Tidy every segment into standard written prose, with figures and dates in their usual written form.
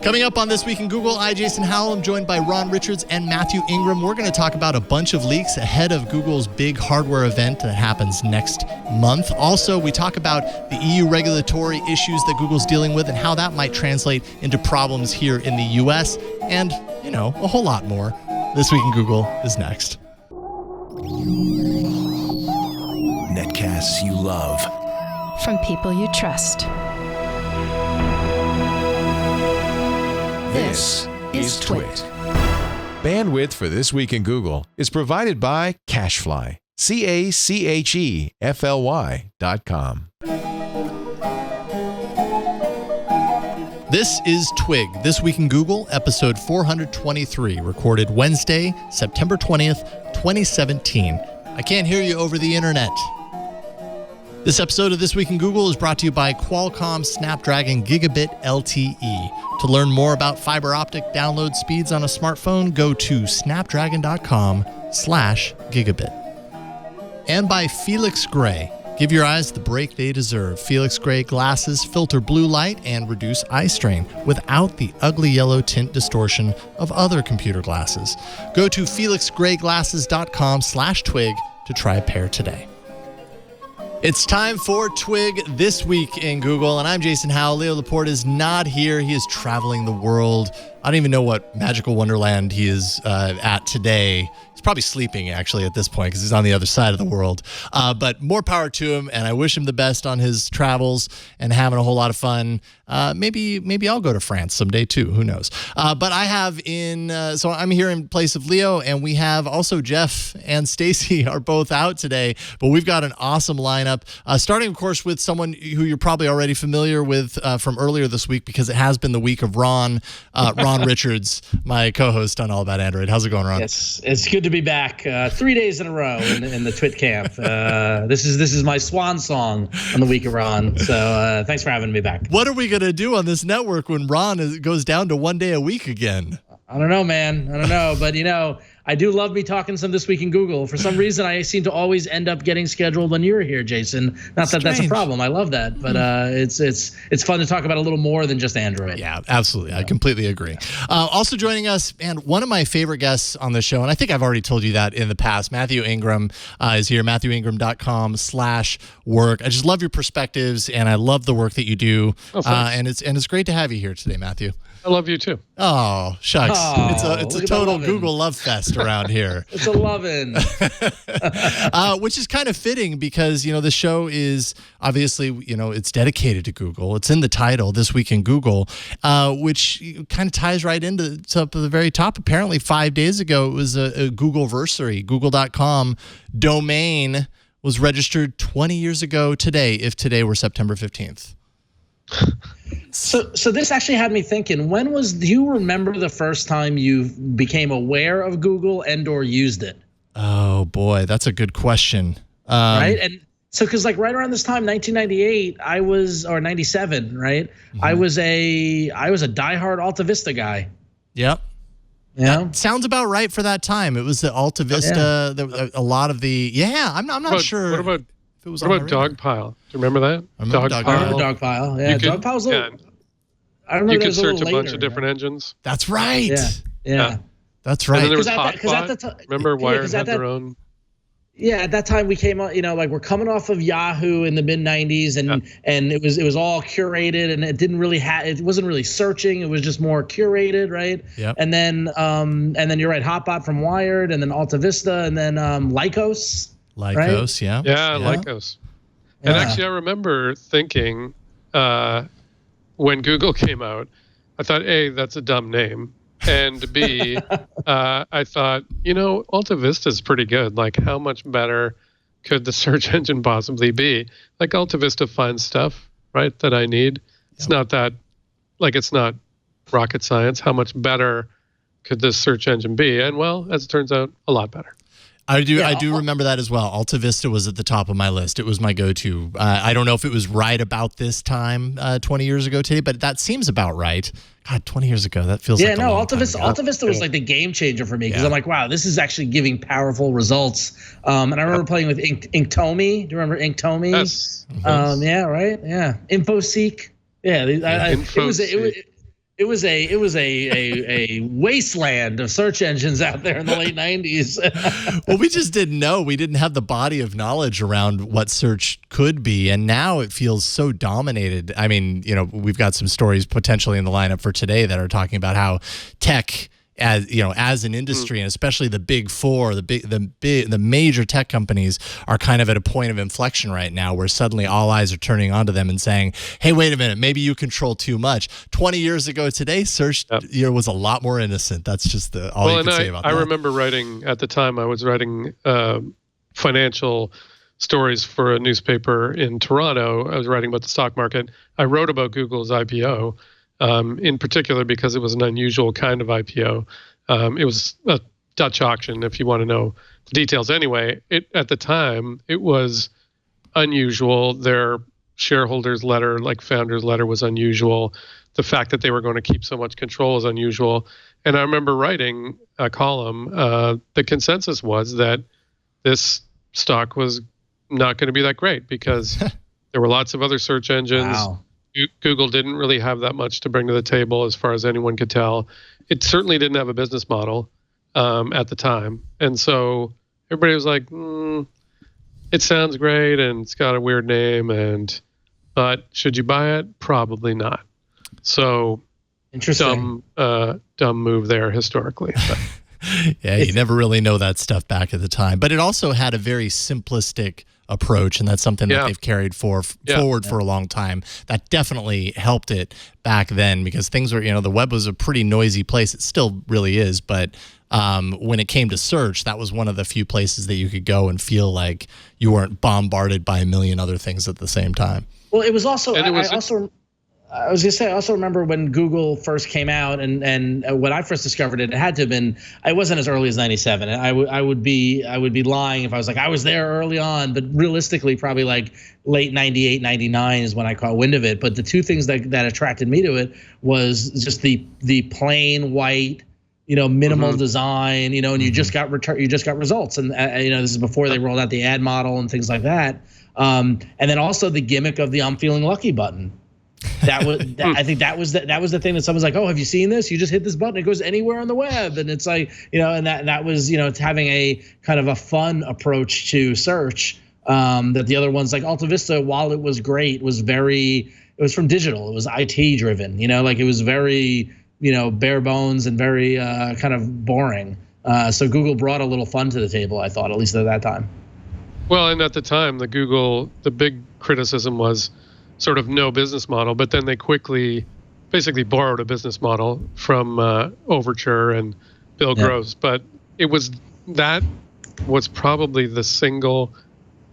Coming up on This Week in Google, I, Jason Howell, am joined by Ron Richards and Matthew Ingram. We're going to talk about a bunch of leaks ahead of Google's big hardware event that happens next month. Also, we talk about the EU regulatory issues that Google's dealing with and how that might translate into problems here in the US. And, you know, a whole lot more. This Week in Google is next. Netcasts you love. From people you trust. This is Twit. Bandwidth for This Week in Google is provided by Cachefly. CACHEFLY.com. This is Twig, This Week in Google, episode 423, recorded Wednesday, September 20th, 2017. I can't hear you over the internet. This episode of This Week in Google is brought to you by Qualcomm Snapdragon Gigabit LTE. To learn more about fiber optic download speeds on a smartphone, go to snapdragon.com/gigabit. And by Felix Gray. Give your eyes the break they deserve. Felix Gray glasses filter blue light and reduce eye strain without the ugly yellow tint distortion of other computer glasses. Go to felixgrayglasses.com/twig to try a pair today. It's time for Twig This Week in Google, and I'm Jason Howell. Leo Laporte is not here. He is traveling the world. I don't even know what magical wonderland he is at today. He's probably sleeping, actually, at this point because he's on the other side of the world. But more power to him, and I wish him the best on his travels and having a whole lot of fun. Maybe I'll go to France someday, too. Who knows? But I have so I'm here in place of Leo, and we have also Jeff and Stacy are both out today. But we've got an awesome lineup, starting, of course, with someone who you're probably already familiar with from earlier this week because it has been the week of Ron Richards, my co-host on All About Android. How's it going, Ron? It's good to be back 3 days in a row in the Twit camp. This is my swan song on the week of Ron. So thanks for having me back. What are we going to do on this network when Ron goes down to 1 day a week again? I don't know, man. I don't know. But, I do love me talking some This Week in Google. For some reason, I seem to always end up getting scheduled when you're here, Jason. Not that that's a problem. I love that. But it's fun to talk about a little more than just Android. Yeah, absolutely. I completely agree. Also joining us, and one of my favorite guests on the show, and I think I've already told you that in the past, Matthew Ingram is here, MatthewIngram.com/work. I just love your perspectives, and I love the work that you do. And it's great to have you here today, Matthew. I love you too. Oh, shucks. It's a total Google love fest around here. It's a lovin'. Which is kind of fitting because, the show is obviously, it's dedicated to Google. It's in the title, This Week in Google, which kind of ties right into the very top. Apparently 5 days ago, it was a Googleversary. Google.com domain was registered 20 years ago today, if today were September 15th. So this actually had me thinking, do you remember the first time you became aware of Google and/or used it? Oh boy, that's a good question. Right? And so, because right around this time, 1998, or 97, right? Mm-hmm. I was a diehard Alta Vista guy. Yep. Yeah. Sounds about right for that time. It was the Alta Vista, a lot of the, I'm not sure. What about Dogpile? Do you remember that? I remember Dogpile. Yeah, Dogpile's a little. I remember you could search a bunch of different engins. That's right. Yeah. That's right. And then there was Hotbot. Remember Wired had their own. Yeah, at that time we came on, we're coming off of Yahoo in the mid 90s and it was all curated and it didn't really it wasn't really searching, it was just more curated, right? Yeah. And then you're right, Hotbot from Wired and then Alta Vista and then Lycos. Lycos, right? Yeah, Lycos. And actually I remember thinking when Google came out, I thought, A, that's a dumb name. And B, I thought, Alta Vista is pretty good. Like, how much better could the search engine possibly be? Like, Alta Vista finds stuff, right, that I need. It's not that, it's not rocket science. How much better could this search engine be? And, well, as it turns out, a lot better. I do remember that as well. Alta Vista was at the top of my list. It was my go-to. I don't know if it was right about this time 20 years ago today, but that seems about right. God, 20 years ago, that feels like a long Alta Vista. Alta Vista was like the game changer for me because I'm like, wow, this is actually giving powerful results. And I remember playing with Inktomi. Do you remember Inktomi? Yes. Yeah, right. Yeah. InfoSeek. Yeah. It was a wasteland of search engines out there in the late 90s. Well, we just didn't know. We didn't have the body of knowledge around what search could be. And now it feels so dominated. I mean, we've got some stories potentially in the lineup for today that are talking about how tech, as an industry, and especially the big four, the major tech companies are kind of at a point of inflection right now where suddenly all eyes are turning onto them and saying, hey, wait a minute, maybe you control too much. 20 years ago today, search was a lot more innocent. That's just all you can say about that. I remember writing, at the time I was writing financial stories for a newspaper in Toronto. I was writing about the stock market. I wrote about Google's IPO. In particular because it was an unusual kind of IPO. It was a Dutch auction, if you want to know the details. Anyway, at the time, it was unusual. Their shareholders' letter, like founders' letter, was unusual. The fact that they were going to keep so much control is unusual. And I remember writing a column. The consensus was that this stock was not going to be that great because there were lots of other search engines. Wow. Google didn't really have that much to bring to the table as far as anyone could tell. It certainly didn't have a business model at the time. And so everybody was like, it sounds great and it's got a weird name, but should you buy it? Probably not. So interesting. Dumb move there historically. Yeah, you never really know that stuff back at the time. But it also had a very simplistic approach, and that's something that they've carried forward for a long time. That definitely helped it back then because things were, the web was a pretty noisy place. It still really is, but when it came to search, that was one of the few places that you could go and feel like you weren't bombarded by a million other things at the same time. Well, it was also, I was gonna say, I also remember when Google first came out, and when I first discovered it, it had to have been. It wasn't as early as '97. I would be lying if I was like I was there early on, but realistically, probably like late '98, '99 is when I caught wind of it. But the two things that attracted me to it was just the plain white, minimal design, and you just got results, and this is before they rolled out the ad model and things like that, and then also the gimmick of the "I'm feeling lucky" button. I think that was the thing that someone's like, oh, have you seen this? You just hit this button, it goes anywhere on the web, and it's like, and that was, it's having a kind of a fun approach to search that the other ones like Alta Vista, while it was great, it was from digital, it was IT driven, like it was very, bare bones and very kind of boring. So Google brought a little fun to the table, I thought, at least at that time. Well, and at the time, the big criticism was sort of no business model, but then they quickly basically borrowed a business model from Overture and Bill Gross. But that was probably the single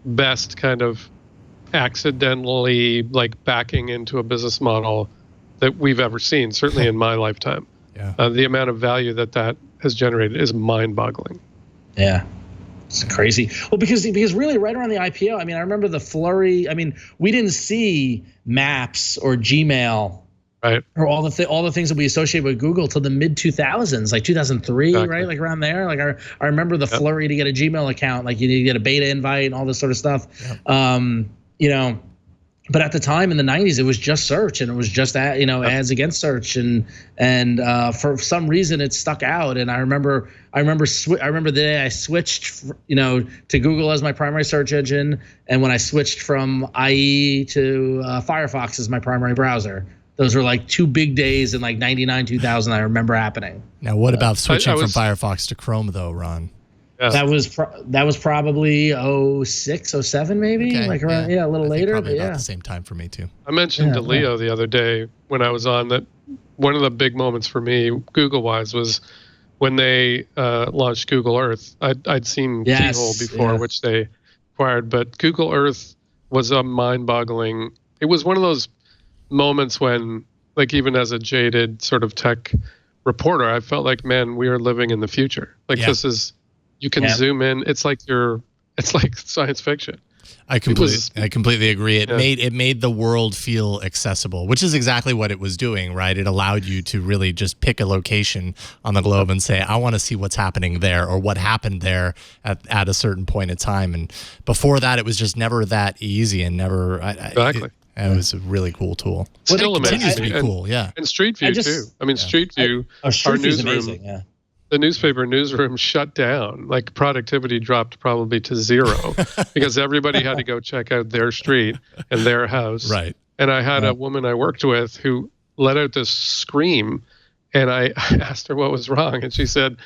best kind of accidentally like backing into a business model that we've ever seen, certainly in my lifetime. Yeah. The amount of value that has generated is mind-boggling. Yeah. It's crazy. Well, because really right around the IPO, I remember the flurry. We didn't see Maps or Gmail, right, or all the things that we associate with Google till the mid 2000s, like 2003, exactly. Right, like around there. Like I remember the flurry to get a Gmail account, like you need to get a beta invite and all this sort of stuff. Yep. But at the time in the 90s, it was just search, and it was just ads against search, and for some reason it stuck out. And I remember the day I switched, to Google as my primary search engine, and when I switched from IE to Firefox as my primary browser. Those were like two big days in like 99, 2000. I remember happening. Now, what about switching from Firefox to Chrome, though, Ron? Yeah. That was probably 06, 07 maybe, okay. Like around, a little later. Probably but about the same time for me too. I mentioned to Leo the other day when I was on that one of the big moments for me, Google-wise, was when they launched Google Earth. I'd seen Keyhole before, which they acquired, but Google Earth was a mind-boggling. It was one of those moments when, like, even as a jaded sort of tech reporter, I felt like, man, we are living in the future. Like this is. You can zoom in. It's like science fiction. I completely agree. It made the world feel accessible, which is exactly what it was doing, right? It allowed you to really just pick a location on the globe and say, I want to see what's happening there or what happened there at a certain point in time. And before that, it was just never that easy and never. Exactly. And it was a really cool tool. Still it continues to be amazing. cool, yeah. And Street View, too. I mean, Street View, our newsroom, amazing, yeah. the newspaper newsroom shut down. Like, productivity dropped probably to 0 because everybody had to go check out their street and their house. Right. And I had a woman I worked with who let out this scream, and I asked her what was wrong, and she said,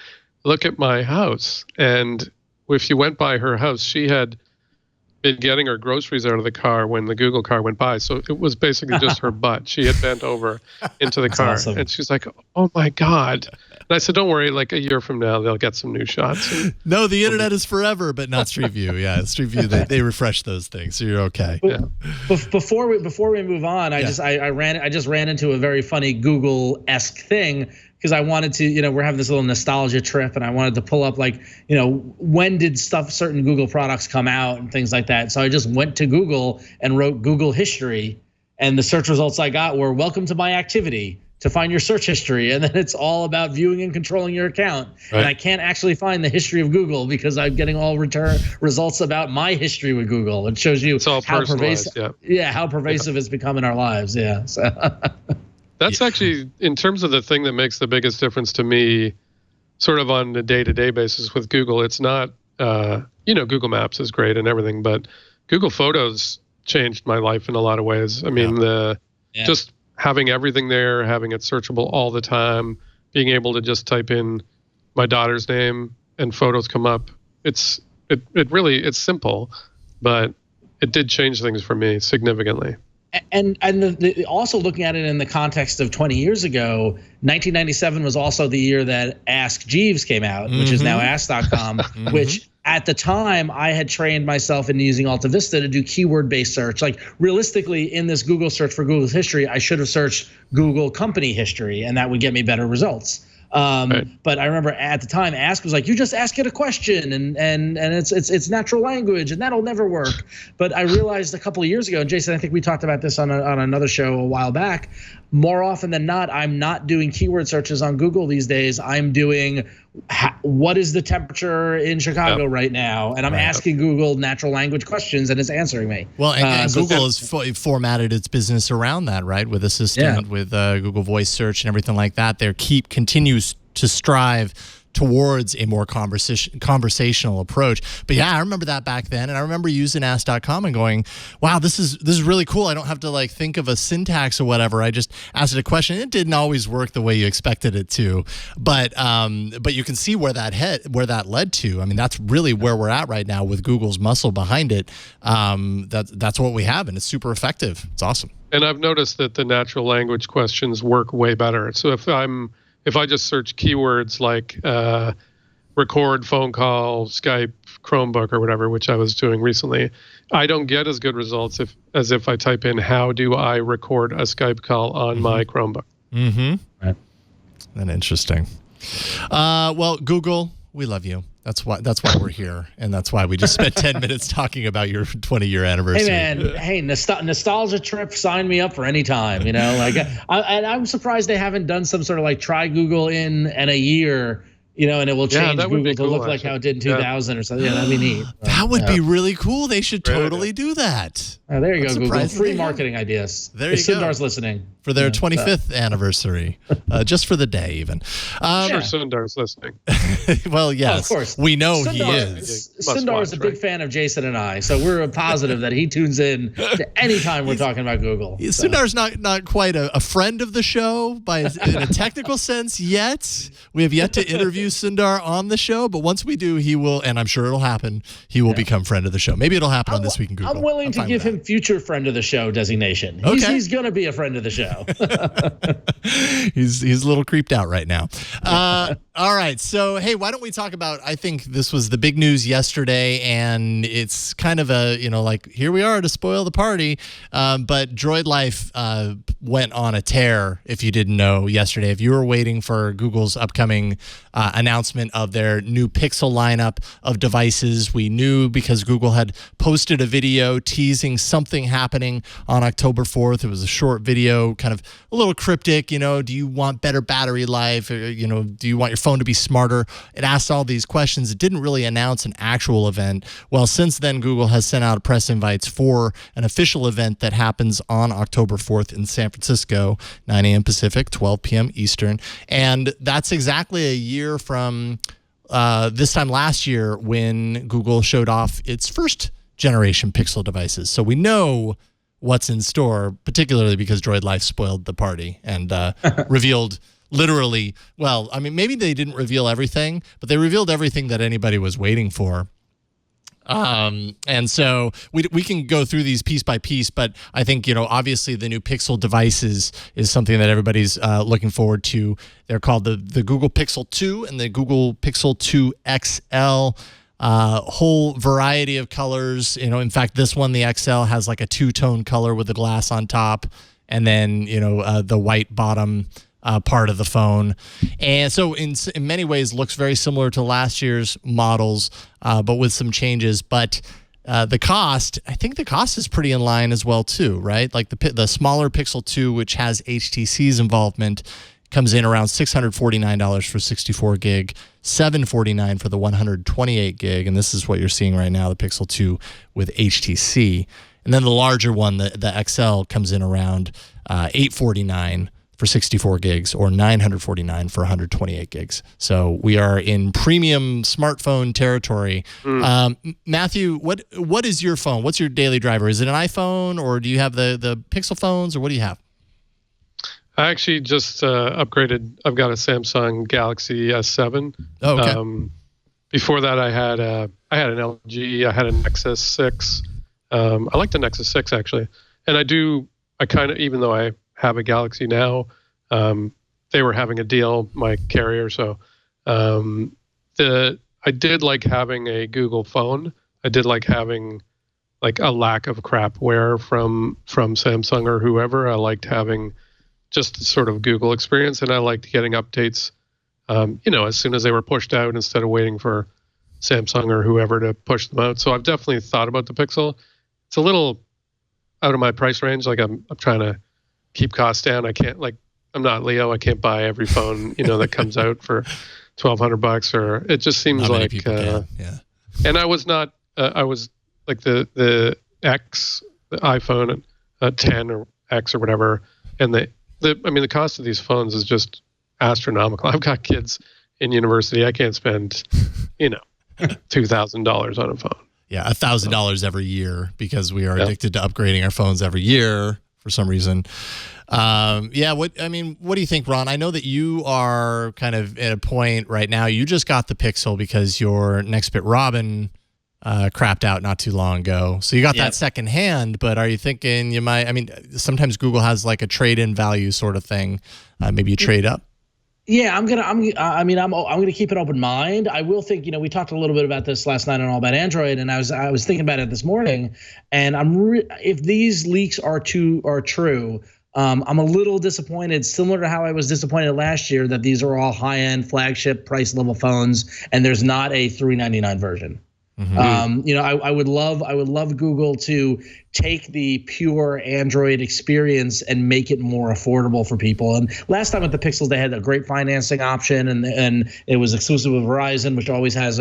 "Look at my house." And if you went by her house, she had been getting her groceries out of the car when the Google car went by. So it was basically just her butt. She had bent over into the car. Awesome. And she's like, "Oh my God." And I said, "Don't worry, like a year from now, they'll get some new shots." No, the internet is forever, but not Street View. Yeah, Street View, they refresh those things, so you're okay. Yeah. Before we move on, I just ran into a very funny Google-esque thing, because I wanted to, we're having this little nostalgia trip, and I wanted to pull up, like, when did certain Google products come out and things like that. So I just went to Google and wrote Google history, and the search results I got were "welcome to my activity," to find your search history, and then it's all about viewing and controlling your account. Right. And I can't actually find the history of Google because I'm getting all return results about my history with Google. It shows you how pervasive, how pervasive it's become in our lives. Yeah. So. That's actually, in terms of the thing that makes the biggest difference to me, sort of on a day-to-day basis with Google, it's not, Google Maps is great and everything, but Google Photos changed my life in a lot of ways. I mean, just having everything there, having it searchable all the time, being able to just type in my daughter's name and photos come up. It's simple, but it did change things for me significantly. And also looking at it in the context of 20 years ago, 1997 was also the year that Ask Jeeves came out, which is now Ask.com, which at the time I had trained myself in using Alta Vista to do keyword-based search. Like, realistically, in this Google search for Google's history, I should have searched Google company history, and that would get me better results. Right. But I remember at the time, Ask was like, "You just ask it a question, and it's natural language, and that'll never work." But I realized a couple of years ago, and Jason, I think we talked about this on another show a while back. More often than not, I'm not doing keyword searches on Google these days. I'm doing what is the temperature in Chicago right now, and I'm asking Google natural language questions, and it's answering me. Well, and Google has formatted its business around that, right? With Assistant, with Google Voice Search, and everything like that. They continues to strive towards a more conversational approach. But yeah, I remember that back then, and I remember using Ask.com and going, "Wow, this is really cool. I don't have to like think of a syntax or whatever. I just asked it a question. It didn't always work the way you expected it to, but you can see where that led to. I mean, that's really where we're at right now with Google's muscle behind it. That's what we have, and it's super effective. It's awesome. And I've noticed that the natural language questions work way better. So if I just search keywords like record phone call, Skype, Chromebook, or whatever, which I was doing recently, I don't get as good results as if I type in "how do I record a Skype call on my Chromebook." Right. And interesting. Well, Google, we love you. That's why we're here, and that's why we just spent 10 minutes talking about your 20-year anniversary. Hey man, nostalgia trip. Sign me up for any time. I'm surprised they haven't done some sort of like try Google in a year. And it will change Google to look like how it did in 2000 or something. Yeah, that'd be neat. That would be really cool. They should totally do that. Oh, there you go, Google. Free marketing ideas. There you go. Sundar's listening. For their 25th anniversary, just for the day even. Sure, Sundar's listening. Well, yes. Of course. We know he is. Sundar is a big fan of Jason and I, so we're positive that he tunes in to any time we're talking about Google. Sundar's not quite a friend of the show in a technical sense yet. We have yet to interview Sundar on the show, but once we do, he will, and I'm sure it'll happen, he will become friend of the show. Maybe it'll happen on This Week in Google. I'm willing to give him future friend of the show designation. He's going to be a friend of the show. He's a little creeped out right now. All right. So, hey, why don't we talk about, I think this was the big news yesterday, and it's kind of a, like, here we are to spoil the party. But Droid Life went on a tear, if you didn't know, yesterday. If you were waiting for Google's upcoming announcement of their new Pixel lineup of devices, we knew because Google had posted a video teasing something happening on October 4th. It was a short video, kind of a little cryptic, do you want better battery life? Or, do you want your phone to be smarter. It asked all these questions. It didn't really announce an actual event. Well, since then, Google has sent out press invites for an official event that happens on October 4th in San Francisco, 9 a.m. Pacific, 12 p.m. Eastern. And that's exactly a year from this time last year when Google showed off its first generation Pixel devices. So we know what's in store, particularly because Droid Life spoiled the party and revealed literally, well, I mean, maybe they didn't reveal everything, but they revealed everything that anybody was waiting for. And so we can go through these piece by piece, but I think, obviously the new Pixel devices is something that everybody's looking forward to. They're called the Google Pixel 2 and the Google Pixel 2 XL. Whole variety of colors. In fact, this one, the XL, has like a two-tone color with the glass on top, and then the white bottom part of the phone. And so in many ways looks very similar to last year's models, but with some changes. But the cost, I think the cost is pretty in line as well too, right? Like the smaller Pixel 2, which has HTC's involvement, comes in around $649 for 64 gig, $749 for the 128 gig, and this is what you're seeing right now, the Pixel 2 with HTC. And then the larger one, the XL, comes in around $849 for 64 gigs or $949 for 128 gigs. So we are in premium smartphone territory. Matthew, what is your phone? What's your daily driver? Is it an iPhone, or do you have the Pixel phones, or what do you have? I actually just upgraded. I've got a Samsung Galaxy S7. Oh, okay. Before that, I had an LG. I had a Nexus 6. I like the Nexus 6 actually, and I kind of, even though I have a Galaxy now, they were having a deal, my carrier. So I did like having a Google phone. I did like having like a lack of crapware from Samsung or whoever. I liked having just the sort of Google experience, and I liked getting updates, as soon as they were pushed out instead of waiting for Samsung or whoever to push them out. So I've definitely thought about the Pixel. It's a little out of my price range. Like I'm trying to keep costs down. I can't, I'm not Leo. I can't buy every phone, that comes out for $1,200, or it just seems not like, yeah. And I was not, I was like the X, the iPhone 10 or X or whatever. And the cost of these phones is just astronomical. I've got kids in university. I can't spend, $2,000 on a phone. Yeah, $1,000 every year because we are addicted to upgrading our phones every year for some reason. What do you think, Ron? I know that you are kind of at a point right now. You just got the Pixel because your Nextbit Robin crapped out not too long ago. So you got that second hand, but are you thinking you might, sometimes Google has like a trade-in value sort of thing. Maybe you trade up. Yeah, I'm gonna keep an open mind. I will think, we talked a little bit about this last night on All About Android, and I was thinking about it this morning, and if these leaks are true, I'm a little disappointed, similar to how I was disappointed last year that these are all high-end flagship price level phones, and there's not a $399 version. Mm-hmm. I would love Google to take the pure Android experience and make it more affordable for people. And last time with the Pixels, they had a great financing option, and it was exclusive with Verizon, which always has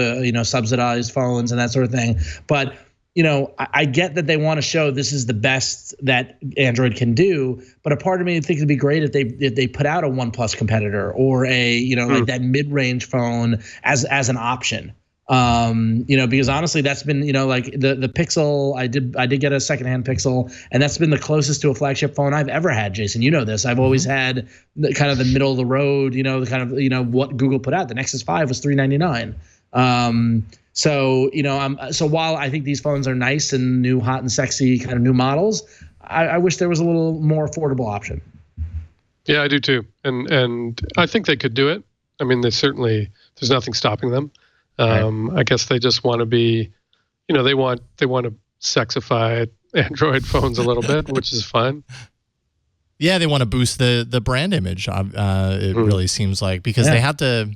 subsidized phones and that sort of thing. But I get that they want to show this is the best that Android can do, but a part of me thinks it'd be great if they put out a OnePlus competitor or a like that mid-range phone as an option. Because honestly, that's been, like the Pixel, I did get a secondhand Pixel, and that's been the closest to a flagship phone I've ever had, Jason. You know this. I've always had kind of the middle of the road, the kind of, what Google put out. The Nexus 5 was $399. So while I think these phones are nice and new, hot and sexy kind of new models, I wish there was a little more affordable option. Yeah, I do too. And I think they could do it. There's nothing stopping them. I guess they just want to be, they want to sexify Android phones a little bit, which is fun. Yeah, they want to boost the brand image. It really seems like, because they have to.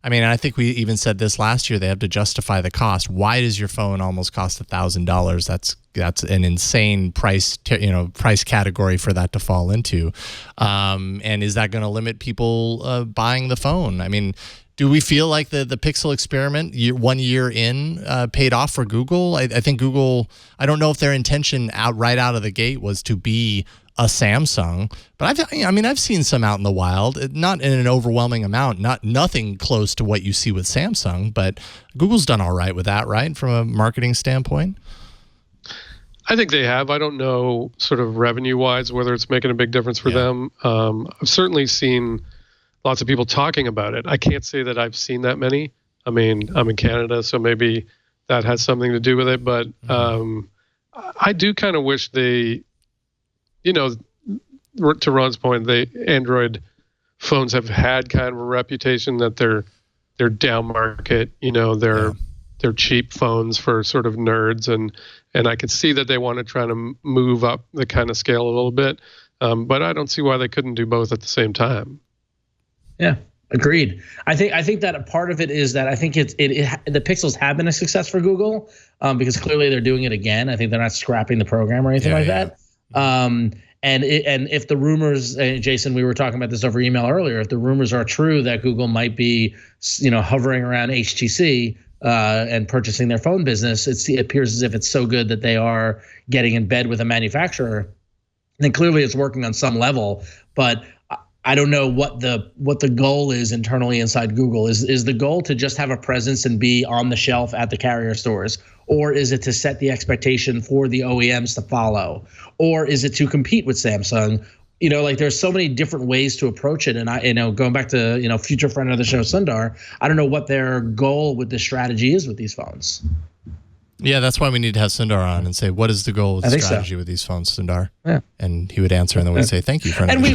I mean, I think we even said this last year. They have to justify the cost. Why does your phone almost cost $1,000? That's an insane price category for that to fall into. And is that going to limit people buying the phone? I mean, do we feel like the Pixel experiment 1 year in paid off for Google? I think Google, I don't know if their intention right out of the gate was to be a Samsung, but I've seen some out in the wild, not in an overwhelming amount, nothing close to what you see with Samsung, but Google's done all right with that, right? From a marketing standpoint. I think they have. I don't know sort of revenue wise, whether it's making a big difference for them. I've certainly seen lots of people talking about it. I can't say that I've seen that many. I mean, I'm in Canada, so maybe that has something to do with it, but I do kind of wish they, to Ron's point, the Android phones have had kind of a reputation that they're down market. They're cheap phones for sort of nerds, and I could see that they want to try to move up the kind of scale a little bit, but I don't see why they couldn't do both at the same time. Yeah, agreed. I think that a part of it is that I think the Pixels have been a success for Google because clearly they're doing it again. I think they're not scrapping the program or anything that. And if the rumors, Jason, we were talking about this over email earlier, if the rumors are true that Google might be, hovering around HTC and purchasing their phone business, it appears as if it's so good that they are getting in bed with a manufacturer. And clearly it's working on some level, but I don't know what the goal is internally inside Google. Is the goal to just have a presence and be on the shelf at the carrier stores? Or is it to set the expectation for the OEMs to follow? Or is it to compete with Samsung? There's so many different ways to approach it. And going back to, future friend of the show, Sonarr, I don't know what their goal with this strategy is with these phones. Yeah, that's why we need to have Sonarr on and say, what is the goal of the strategy with these phones, Sonarr? Yeah. And he would answer, and then we'd say, thank you, friend. And we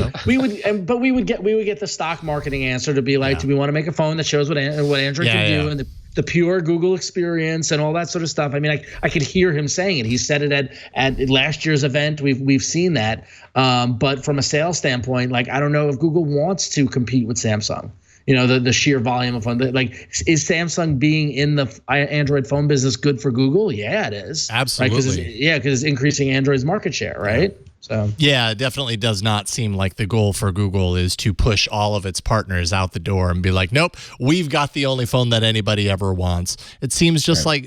would get the stock marketing answer to be like, do we want to make a phone that shows what Android can do and the pure Google experience and all that sort of stuff. I mean, I could hear him saying it. He said it at last year's event. We've seen that. But from a sales standpoint, I don't know if Google wants to compete with Samsung. The sheer volume of phone. Is Samsung being in the Android phone business good for Google? Yeah, it is. Absolutely. Right? Because it's increasing Android's market share, right? So yeah, it definitely does not seem like the goal for Google is to push all of its partners out the door and be like, nope, we've got the only phone that anybody ever wants. It seems just like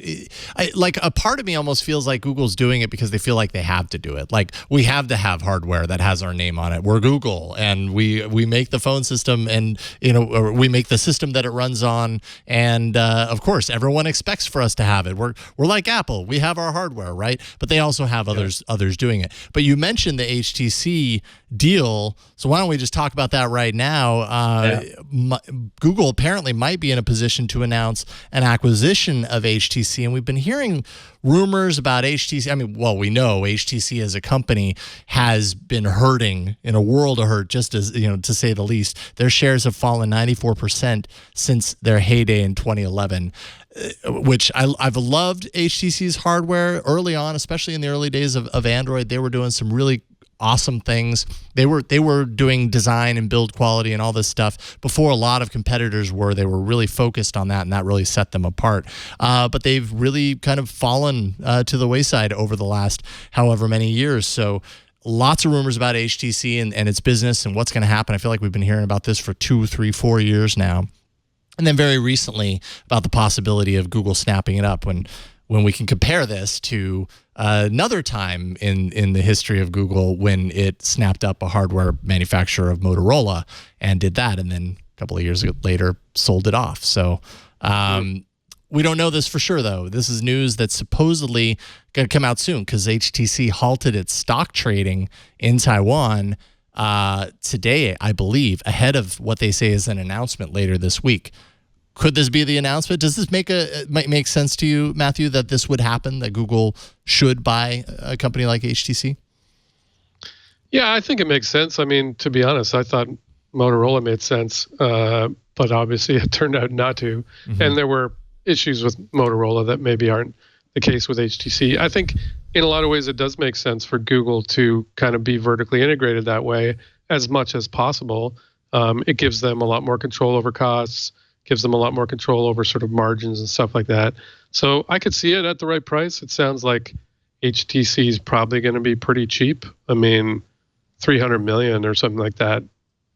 a part of me almost feels like Google's doing it because they feel like they have to do it. Like, we have to have hardware that has our name on it. We're Google, and we make the phone system, and or we make the system that it runs on, and of course everyone expects for us to have it. We're like Apple. We have our hardware, right? But they also have others doing it. But you mentioned the HTC deal, so why don't we just talk about that right now? Google apparently might be in a position to announce an acquisition of HTC, and we've been hearing rumors about HTC. I mean, well, we know HTC as a company has been hurting in a world of hurt, just as, to say the least. Their shares have fallen 94% since their heyday in 2011. Which I've loved HTC's hardware early on, especially in the early days of Android. They were doing some really awesome things. They were doing design and build quality and all this stuff before a lot of competitors were. They were really focused on that, and that really set them apart. But they've really kind of fallen to the wayside over the last however many years. So lots of rumors about HTC and its business and what's going to happen. I feel like we've been hearing about this for 2, 3, 4 years now. And then very recently about the possibility of Google snapping it up when we can compare this to another time in the history of Google when it snapped up a hardware manufacturer of Motorola and did that, and then a couple of years later sold it off. So we don't know this for sure, though. This is news that's supposedly going to come out soon because HTC halted its stock trading in Taiwan today, I believe, ahead of what they say is an announcement later this week. Could this be the announcement? Does this make sense to you, Matthew, that this would happen, that Google should buy a company like HTC? Yeah, I think it makes sense. I mean, to be honest, I thought Motorola made sense, but obviously it turned out not to. Mm-hmm. And there were issues with Motorola that maybe aren't the case with HTC. I think in a lot of ways it does make sense for Google to kind of be vertically integrated that way as much as possible. It gives them a lot more control over costs, gives them a lot more control over sort of margins and stuff like that. So I could see it at the right price. It sounds like HTC is probably going to be pretty cheap. I mean, 300 million or something like that.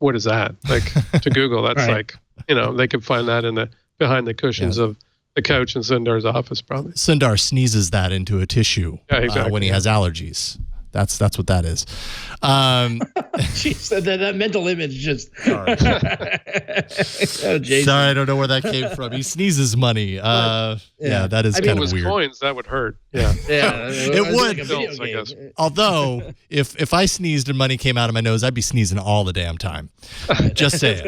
What is that? Like to Google, that's Right. like, they could find that in the behind the cushions of the couch in Sundar's office, probably. Sundar sneezes that into a tissue when he has allergies. That's what that is. Jeez, that mental image just. Sorry. Oh, Jason. Sorry, I don't know where that came from. He sneezes money. Yeah, that is I mean, kind if it of was weird. coins, that would hurt. Yeah. Yeah, It would. like a video Bills, I game. guess. Although, if I sneezed and money came out of my nose, I'd be sneezing all the damn time. Just saying.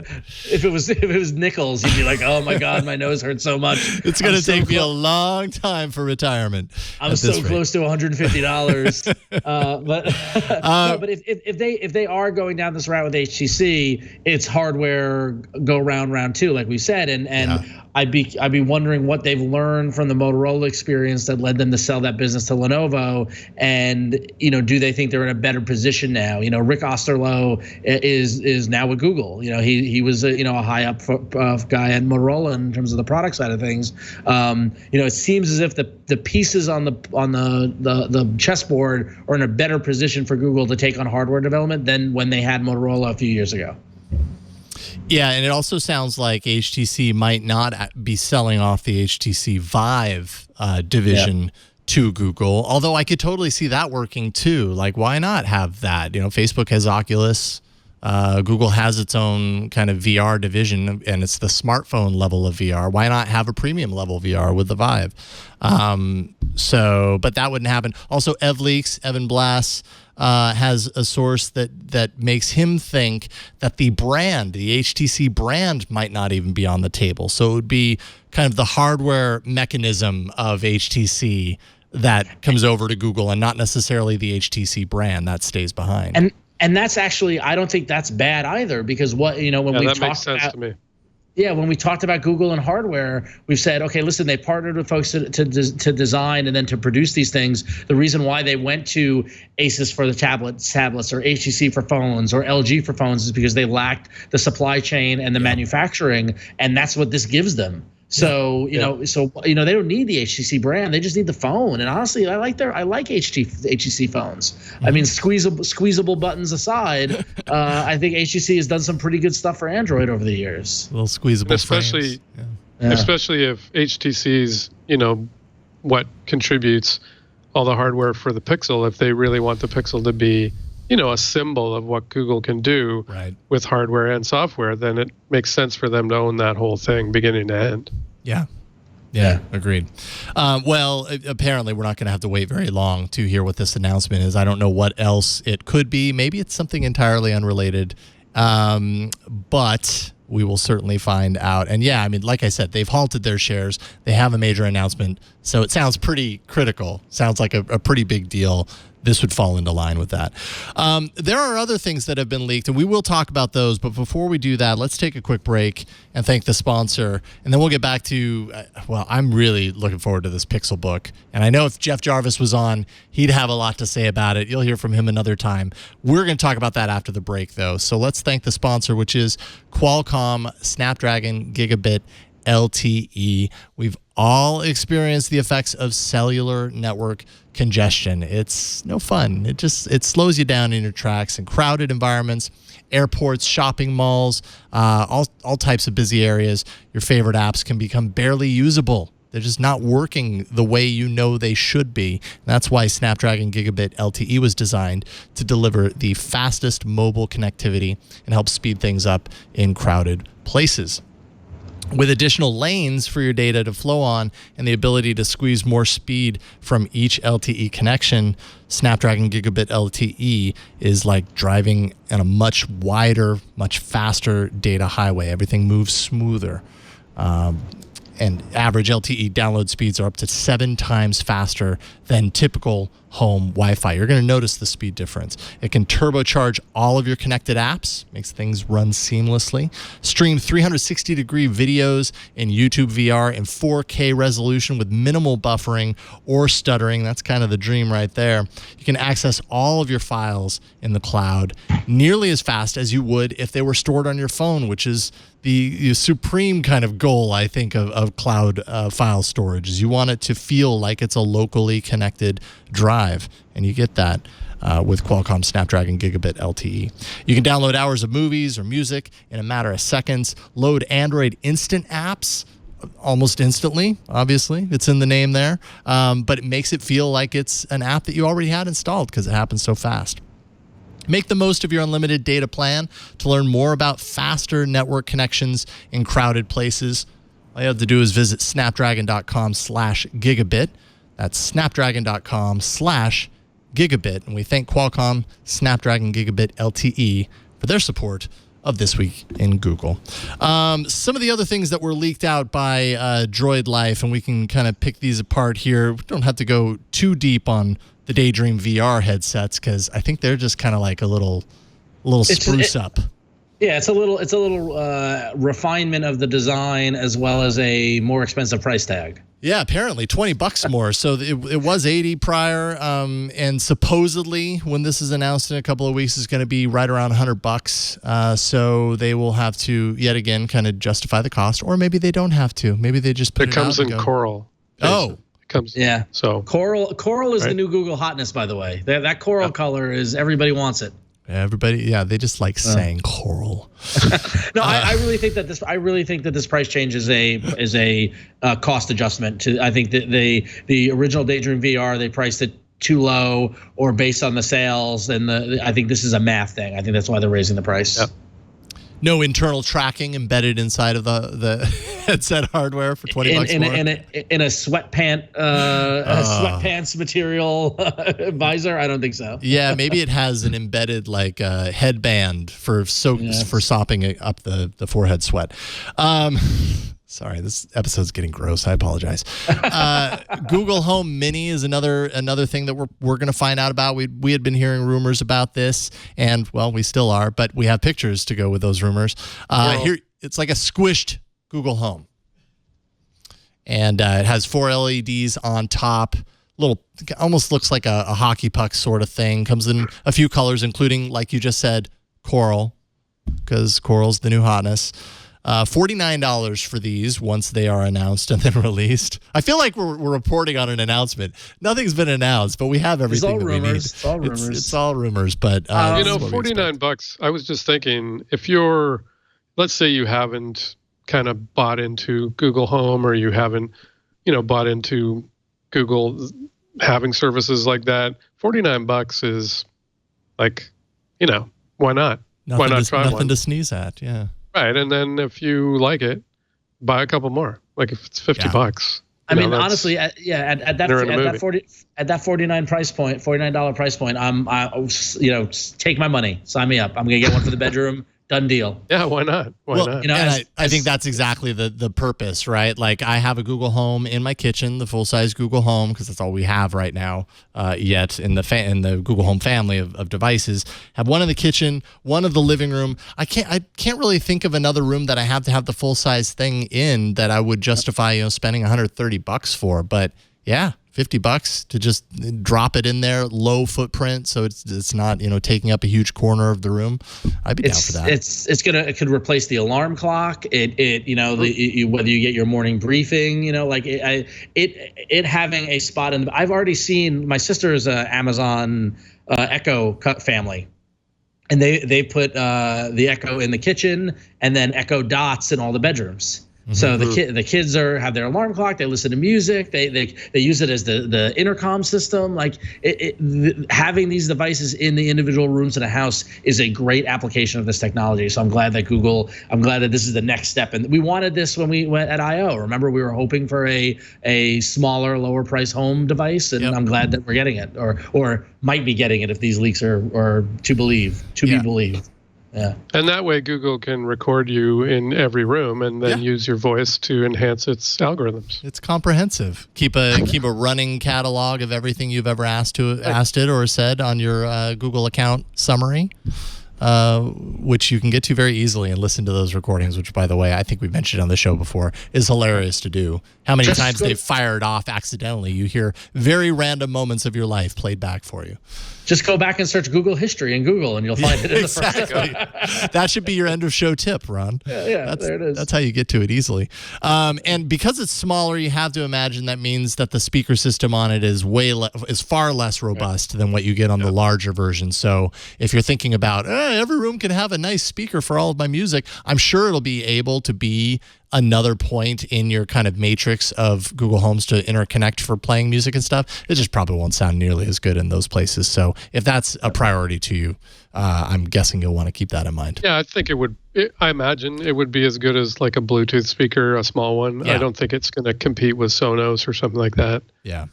If it was nickels, you'd be like, "Oh my God, my nose hurts so much." It's going to I'm so take me a close- long time for retirement. I'm at so this rate. close to $150. But no, but if they are going down this route with HTC, it's hardware go round two, like we said, and I'd be wondering what they've learned from the Motorola experience that led them to sell that business to Lenovo, and do they think they're in a better position now? Rick Osterloh is now with Google. He was a high up guy at Motorola in terms of the product side of things. It seems as if the pieces on the chessboard are in a better position for Google to take on hardware development than when they had Motorola a few years ago. Yeah, and it also sounds like HTC might not be selling off the HTC Vive division to Google, although I could totally see that working too. Like, why not have that? Facebook has Oculus. Google has its own kind of VR division, and it's the smartphone level of VR. Why not have a premium level VR with the Vive? But that wouldn't happen. Also, Evan Blass has a source that makes him think that the HTC brand might not even be on the table. So it would be kind of the hardware mechanism of HTC that comes over to Google, and not necessarily the HTC brand that stays behind. And that's actually, I don't think that's bad either, because when we that talked makes sense about, to me. Yeah, when we talked about Google and hardware, we've said, okay, listen, they partnered with folks to design and then to produce these things. The reason why they went to Asus for the tablets, or HTC for phones, or LG for phones is because they lacked the supply chain and the manufacturing, and that's what this gives them. So they don't need the HTC brand; they just need the phone. And honestly, I like HTC phones. I mean, squeezable buttons aside, I think HTC has done some pretty good stuff for Android over the years. Little squeezable, especially frames. especially if HTC's what contributes all the hardware for the Pixel. If they really want the Pixel to be a symbol of what Google can do with hardware and software, then it makes sense for them to own that whole thing beginning to end. Yeah, agreed. Well, apparently we're not going to have to wait very long to hear what this announcement is. I don't know what else it could be. Maybe it's something entirely unrelated, but we will certainly find out. And yeah, I mean, like I said, they've halted their shares. They have a major announcement, so it sounds pretty critical. Sounds like a pretty big deal. This would fall into line with that. There are other things that have been leaked, and we will talk about those. But before we do that, let's take a quick break and thank the sponsor. And then we'll get back to, I'm really looking forward to this Pixelbook. And I know if Jeff Jarvis was on, he'd have a lot to say about it. You'll hear from him another time. We're going to talk about that after the break, though. So let's thank the sponsor, which is Qualcomm Snapdragon Gigabit LTE. We've all experienced the effects of cellular network congestion. It's no fun. It slows you down in your tracks in crowded environments, airports, shopping malls, all types of busy areas. Your favorite apps can become barely usable. They're just not working the way they should be. And that's why Snapdragon Gigabit LTE was designed to deliver the fastest mobile connectivity and help speed things up in crowded places. With additional lanes for your data to flow on and the ability to squeeze more speed from each LTE connection, Snapdragon Gigabit LTE is like driving on a much wider, much faster data highway. Everything moves smoother. And average LTE download speeds are up to 7 times faster than typical home Wi-Fi. You're going to notice the speed difference. It can turbocharge all of your connected apps, makes things run seamlessly. Stream 360-degree videos in YouTube VR in 4K resolution with minimal buffering or stuttering. That's kind of the dream right there. You can access all of your files in the cloud nearly as fast as you would if they were stored on your phone, which is the supreme kind of goal, I think, of cloud file storage is you want it to feel like it's a locally connected drive, and you get that with Qualcomm Snapdragon Gigabit LTE. You can download hours of movies or music in a matter of seconds, load Android Instant apps almost instantly. Obviously, it's in the name there, but it makes it feel like it's an app that you already had installed because it happens so fast. Make the most of your unlimited data plan. To learn more about faster network connections in crowded places, all you have to do is visit snapdragon.com/gigabit. That's snapdragon.com/gigabit. And we thank Qualcomm Snapdragon Gigabit LTE for their support of This Week in Google. Some of the other things that were leaked out by Droid Life, and we can kind of pick these apart here. We don't have to go too deep on the Daydream VR headsets because I think they're just kind of like a little spruce up. Yeah, it's a little refinement of the design as well as a more expensive price tag. Yeah, apparently $20 more. So it was $80 prior, and supposedly when this is announced in a couple of weeks, is going to be right around $100. So they will have to yet again kind of justify the cost, or maybe they don't have to. Maybe they just put it comes out in and go, coral. Oh. Comes so coral is the new Google hotness, by the way. That coral color is everybody wants it. Everybody, they just like saying coral. No, I really think that this price change is a cost adjustment to. I think that the original Daydream VR, they priced it too low or based on the sales, and I think this is a math thing. I think that's why they're raising the price. Yep. No internal tracking embedded inside of the headset hardware for $20 more. In a sweatpants material visor, I don't think so. Yeah, maybe it has an embedded like headband for sopping up the forehead sweat. Sorry, this episode's getting gross. I apologize. Google Home Mini is another thing that we're going to find out about. We had been hearing rumors about this, and well, we still are, but we have pictures to go with those rumors. Here, it's like a squished Google Home, and it has 4 LEDs on top. Almost looks like a hockey puck sort of thing. Comes in a few colors, including, like you just said, coral, because coral's the new hotness. $49 for these once they are announced and then released. I feel like we're reporting on an announcement. Nothing's been announced, but we have everything that we need. It's all rumors. It's all rumors, but $49. I was just thinking, if let's say you haven't kind of bought into Google Home, or you haven't, bought into Google having services like that, $49 is like, why not? Why not try one? Nothing to sneeze at, yeah. Right, and then if you like it, buy a couple more. Like if it's $50, I mean, honestly, at that $49 price point, take my money, sign me up. I'm gonna get one for the bedroom. Done deal. Yeah, why not? Why not? I think that's exactly the purpose, right? Like I have a Google Home in my kitchen, the full-size Google Home, because that's all we have right now yet in the Google Home family of devices. Have one in the kitchen, one in the living room. I can't really think of another room that I have to have the full-size thing in that I would justify spending $130 for. But yeah, $50 to just drop it in there, low footprint, so it's not taking up a huge corner of the room. I'd be down for that. It could replace the alarm clock. Whether you get your morning briefing, it having a spot in. I've already seen my sister's Amazon Echo family, and they put the Echo in the kitchen and then Echo Dots in all the bedrooms. So the kids have their alarm clock. They listen to music. They use it as the intercom system. Like having these devices in the individual rooms in a house is a great application of this technology. So I'm glad that this is the next step. And we wanted this when we went at I/O. Remember, we were hoping for a smaller, lower price home device, and I'm glad that we're getting it, or might be getting it if these leaks are to be believed. Yeah. And that way Google can record you in every room and then use your voice to enhance its algorithms. It's comprehensive. Keep a running catalog of everything you've ever asked it or said on your Google account summary, which you can get to very easily and listen to those recordings, which, by the way, I think we mentioned on the show before, is hilarious to do. How many times they've fired off accidentally. You hear very random moments of your life played back for you. Just go back and search Google history in Google, and you'll find it in the first. Exactly. That should be your end of show tip, Ron. Yeah, there it is. That's how you get to it easily. And because it's smaller, you have to imagine that means that the speaker system on it is is far less robust than what you get on the larger version. So if you're thinking about every room can have a nice speaker for all of my music, I'm sure it'll be able to be another point in your kind of matrix of Google Homes to interconnect for playing music and stuff. It just probably won't sound nearly as good in those places. So if that's a priority to you, I'm guessing you'll want to keep that in mind. Yeah, I think it would. I imagine it would be as good as like a Bluetooth speaker, a small one. Yeah. I don't think it's going to compete with Sonos or something like that. Yeah.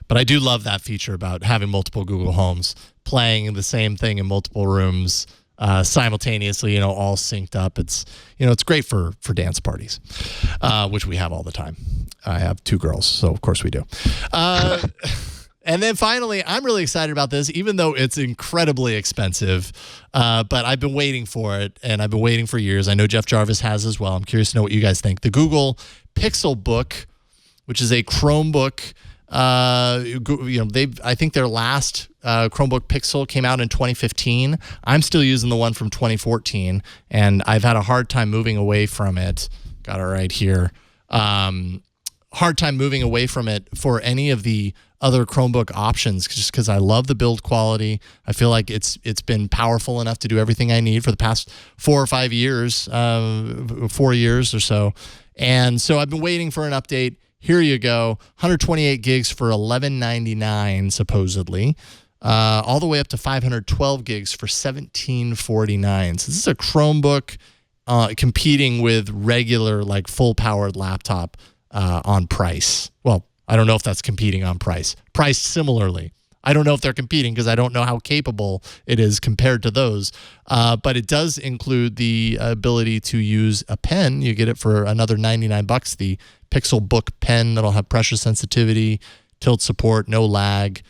But I do love that feature about having multiple Google Homes playing the same thing in multiple rooms simultaneously, all synced up. It's, it's great for dance parties, which we have all the time. I have 2 girls, so of course we do. And then finally, I'm really excited about this, even though it's incredibly expensive, but I've been waiting for it, and I've been waiting for years. I know Jeff Jarvis has as well. I'm curious to know what you guys think. The Google Pixelbook, which is a Chromebook. I think their last Chromebook Pixel came out in 2015. I'm still using the one from 2014, and I've had a hard time moving away from it. Got it right here. Hard time moving away from it for any of the other Chromebook options, just because I love the build quality. I feel like it's been powerful enough to do everything I need for the past 4 or 5 years, 4 years or so. And so I've been waiting for an update. Here you go, 128 gigs for $11.99 supposedly, all the way up to 512 gigs for $17.49. So this is a Chromebook competing with regular, like full-powered laptop on price. Well, I don't know if that's competing on price. Priced similarly. I don't know if they're competing because I don't know how capable it is compared to those. But it does include the ability to use a pen. You get it for another $99. The Pixelbook pen that'll have pressure sensitivity, tilt support, no lag.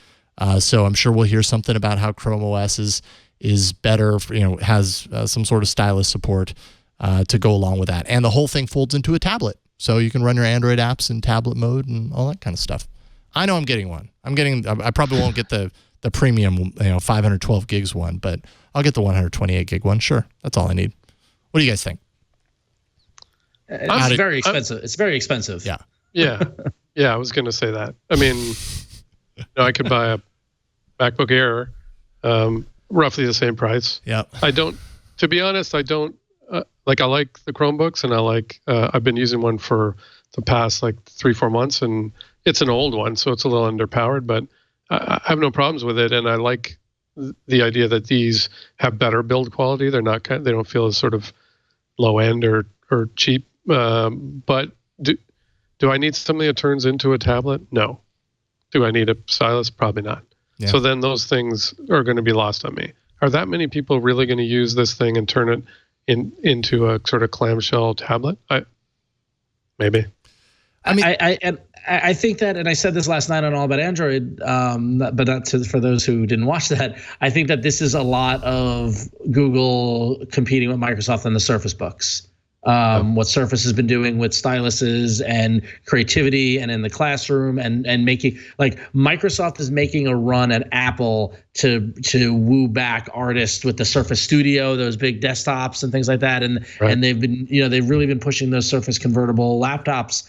So I'm sure we'll hear something about how Chrome OS is better, has some sort of stylus support to go along with that. And the whole thing folds into a tablet. So you can run your Android apps in tablet mode and all that kind of stuff. I know I'm getting one. I probably won't get the premium, 512 gigs one, but I'll get the 128 gig one. Sure. That's all I need. What do you guys think? It's very expensive. It's very expensive. Yeah. Yeah. Yeah. I was going to say that. I mean, I could buy a MacBook Air, roughly the same price. Yeah. To be honest, I don't, I like the Chromebooks, and I've been using one for the past 3-4 months, and it's an old one, so it's a little underpowered, but I have no problems with it. And I like the idea that these have better build quality. They don't feel as sort of low end or cheap. But do I need something that turns into a tablet? No. Do I need a stylus? Probably not. Yeah. So then those things are going to be lost on me. Are that many people really going to use this thing and turn it into a sort of clamshell tablet? Maybe. I think that, and I said this last night on All About Android, but not for those who didn't watch that. I think that this is a lot of Google competing with Microsoft on the Surface Books. What Surface has been doing with styluses and creativity and in the classroom and making, Microsoft is making a run at Apple to woo back artists with the Surface Studio, those big desktops and things like that. And they've been, they've really been pushing those Surface convertible laptops,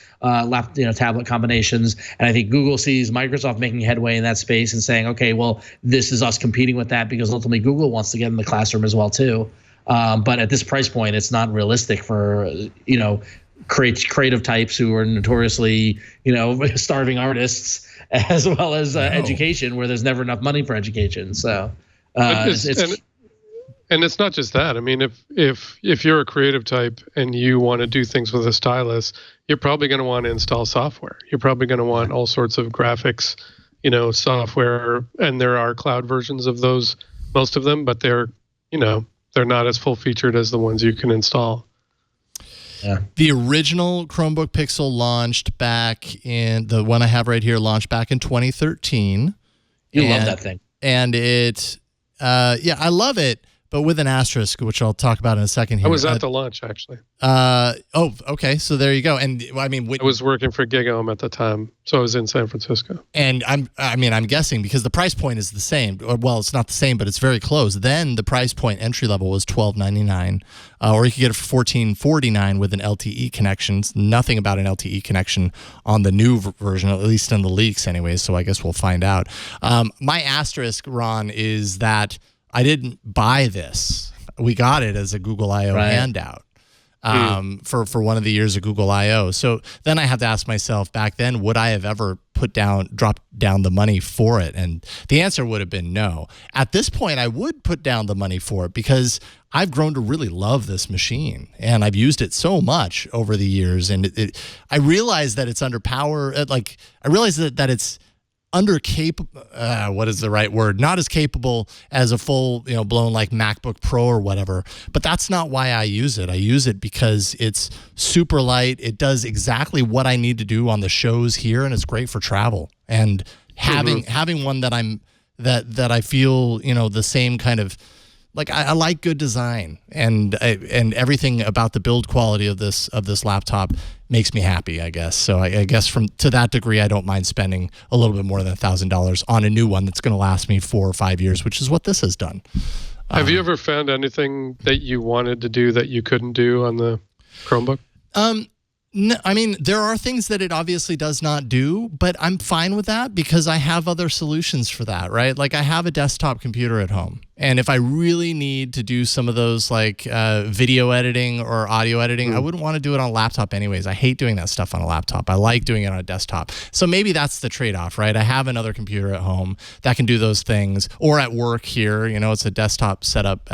tablet combinations. And I think Google sees Microsoft making headway in that space and saying, okay, well, this is us competing with that, because ultimately Google wants to get in the classroom as well too. But at this price point, it's not realistic for, creative types who are notoriously, starving artists, as well as education, where there's never enough money for education. So and it's not just that. I mean, if you're a creative type and you want to do things with a stylus, you're probably going to want to install software. You're probably going to want all sorts of graphics, software, and there are cloud versions of those, most of them, but they're not as full featured as the ones you can install. Yeah. The original Chromebook Pixel launched back in, the one I have right here launched back in 2013. You love that thing. And it, I love it, but with an asterisk, which I'll talk about in a second here. I was at the launch, actually. Okay. So there you go. And I mean, I was working for GigHome at the time, so I was in San Francisco. And I'm guessing because the price point is the same. Well, it's not the same, but it's very close. Then the price point entry level was $12.99, or you could get it for $14.49 with an LTE connection. Nothing about an LTE connection on the new version, at least in the leaks, anyways. So I guess we'll find out. My asterisk, Ron, is that I didn't buy this. We got it as a Google I/O handout for one of the years of Google I/O. So then I have to ask myself, back then, would I have ever dropped down the money for it? And the answer would have been no. At this point, I would put down the money for it because I've grown to really love this machine, and I've used it so much over the years. And I realize that it's underpowered. I realize that it's what is the right word? Not as capable as a full, blown like MacBook Pro or whatever. But that's not why I use it. I use it because it's super light. It does exactly what I need to do on the shows here, and it's great for travel. And having one that I feel, the same kind of, like, I like good design, and everything about the build quality of this laptop makes me happy, I guess. So I guess to that degree, I don't mind spending a little bit more than $1,000 on a new one that's going to last me 4 or 5 years, which is what this has done. Have you ever found anything that you wanted to do that you couldn't do on the Chromebook? No, I mean, there are things that it obviously does not do, but I'm fine with that because I have other solutions for that, right? Like, I have a desktop computer at home, and if I really need to do some of those like video editing or audio editing, I wouldn't want to do it on a laptop anyways. I hate doing that stuff on a laptop. I like doing it on a desktop. So maybe that's the trade-off, right? I have another computer at home that can do those things, or at work here, it's a desktop setup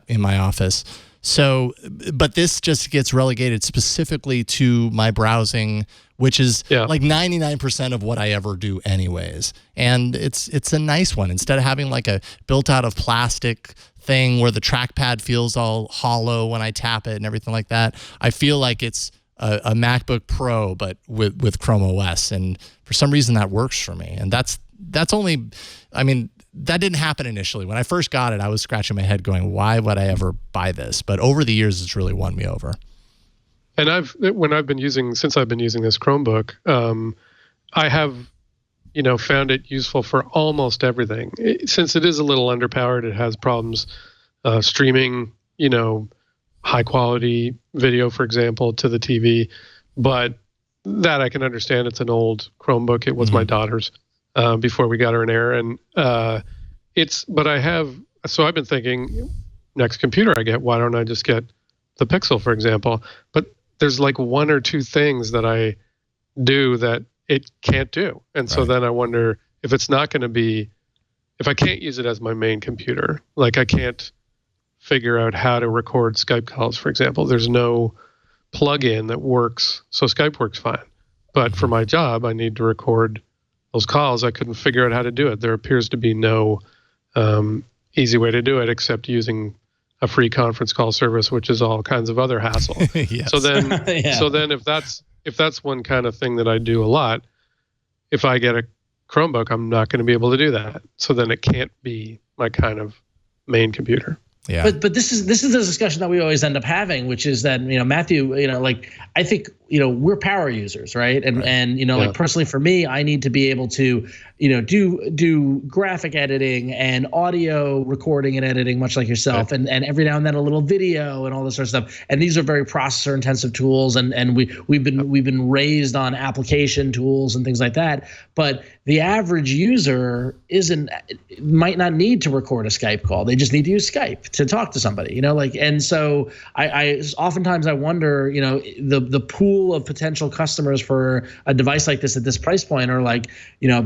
in my office. So, but this just gets relegated specifically to my browsing, which is like 99% of what I ever do anyways. And it's a nice one. Instead of having like a built out of plastic thing where the trackpad feels all hollow when I tap it and everything like that, I feel like it's a MacBook Pro, but with Chrome OS. And for some reason that works for me. And that's only, I mean, that didn't happen initially. When I first got it, I was scratching my head going, why would I ever buy this? But over the years, it's really won me over. And since I've been using this Chromebook, I have, found it useful for almost everything. Since it is a little underpowered, it has problems streaming, high quality video, for example, to the TV. But that I can understand. It's an old Chromebook. It was my daughter's. Before we got her an Air, and so I've been thinking, next computer I get, why don't I just get the Pixel, for example? But there's like 1 or 2 things that I do that it can't do, and so then I wonder if it's not going to be, if I can't use it as my main computer, like I can't figure out how to record Skype calls, for example. There's no plug-in that works, so Skype works fine, but for my job, I need to record those calls. I couldn't figure out how to do it. There appears to be no easy way to do it except using a free conference call service, which is all kinds of other hassle. Yes. So then, if that's one kind of thing that I do a lot, if I get a Chromebook, I'm not going to be able to do that. So then it can't be my kind of main computer. Yeah. But this is the discussion that we always end up having, which is that, Matthew, like, I think, we're power users, right? And like, personally for me, I need to be able to, do graphic editing and audio recording and editing, much like yourself, and every now and then a little video and all this sort of stuff. And these are very processor intensive tools, and we've been raised on application tools and things like that. But the average user might not need to record a Skype call. They just need to use Skype to talk to somebody, and so I oftentimes I wonder, the pool of potential customers for a device like this at this price point are like,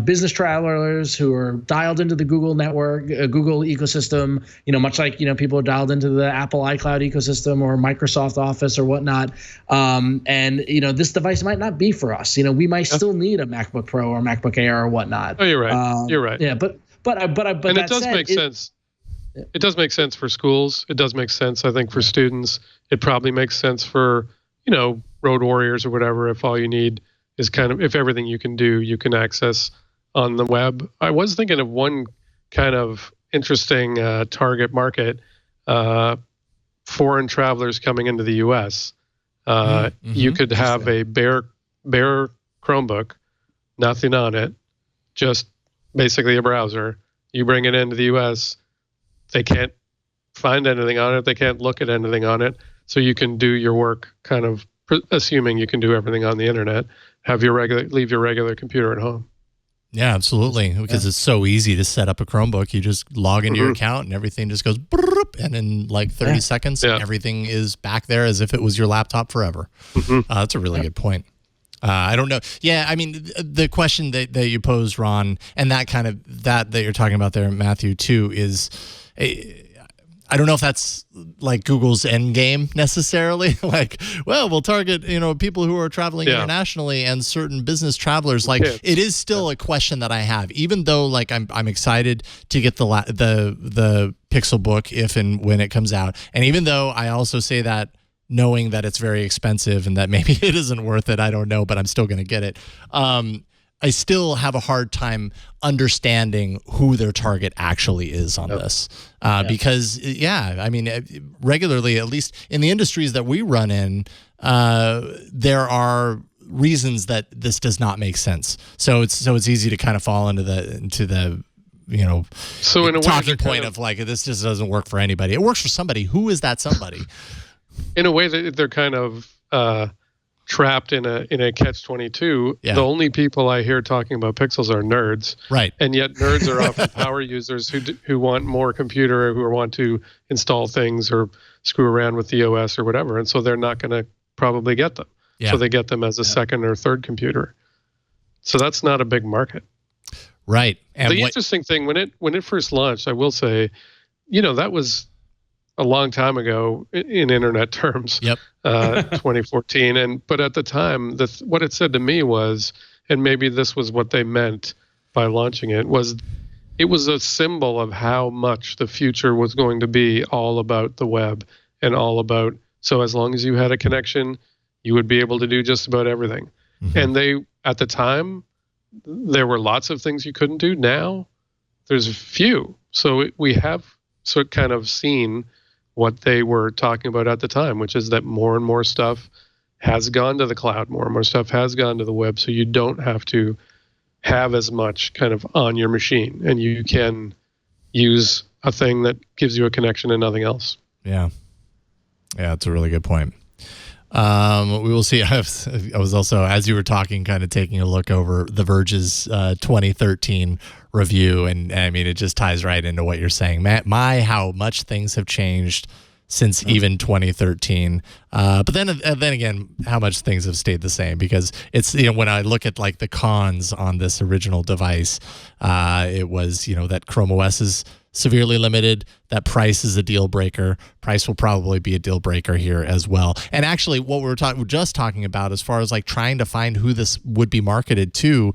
business travelers who are dialed into the Google network, Google ecosystem, much like, people are dialed into the Apple iCloud ecosystem or Microsoft Office or whatnot. And this device might not be for us. We might still need a MacBook Pro or MacBook Air or whatnot. Oh, you're right. You're right. Yeah, but and it does make sense. It does make sense for schools. It does make sense, I think, for students. It probably makes sense for, road warriors or whatever, if all you need is if everything you can do, you can access on the web. I was thinking of one kind of interesting target market. foreign travelers coming into the U.S., you could have a bare Chromebook, nothing on it, just basically a browser. You bring it into the U.S., they can't find anything on it. They can't look at anything on it. So you can do your work kind of assuming you can do everything on the internet, leave your regular computer at home. Yeah, absolutely. Because it's so easy to set up a Chromebook. You just log into your account and everything just goes, and in like 30 seconds, everything is back there as if it was your laptop forever. That's a really good point. I don't know. Yeah, I mean, the question that you posed, Ron, and that kind of that you're talking about there, Matthew, too, is I don't know if that's like Google's end game necessarily. Like, well, we'll target, people who are traveling internationally and certain business travelers. Like, it is still a question that I have, even though like I'm excited to get the Pixelbook if and when it comes out, and even though I also say that knowing that it's very expensive and that maybe it isn't worth it, I don't know, but I'm still going to get it. I still have a hard time understanding who their target actually is on this. Because, I mean, regularly, at least in the industries that we run in, there are reasons that this does not make sense. So it's easy to kind of fall into the so in a talking point of like, this just doesn't work for anybody. It works for somebody. Who is that somebody? In a way that they're kind of trapped in a catch-22. The only people I hear talking about Pixels are nerds, right? And yet nerds are often power users who want more computer, or who want to install things or screw around with the OS or whatever, and so they're not going to probably get them. So they get them as a second or third computer. So that's not a big market, right? And the interesting thing when it first launched, I will say, that was a long time ago in internet terms, 2014. But at the time, what it said to me was, and maybe this was what they meant by launching it was a symbol of how much the future was going to be all about the web and all about, so as long as you had a connection, you would be able to do just about everything. And at the time, there were lots of things you couldn't do. Now there's a few. So we have kind of seen what they were talking about at the time, which is that more and more stuff has gone to the cloud, more and more stuff has gone to the web, so you don't have to have as much kind of on your machine, and you can use a thing that gives you a connection and nothing else. Yeah, that's a really good point. We will see. I was also, as you were talking, kind of taking a look over The Verge's 2013 review, and I mean, it just ties right into what you're saying. How much things have changed since even 2013. But then again, how much things have stayed the same, because it's, when I look at like the cons on this original device, it was, that Chrome OS is severely limited, that price is a deal breaker. Price will probably be a deal breaker here as well. And actually, what we're just talking about as far as like trying to find who this would be marketed to,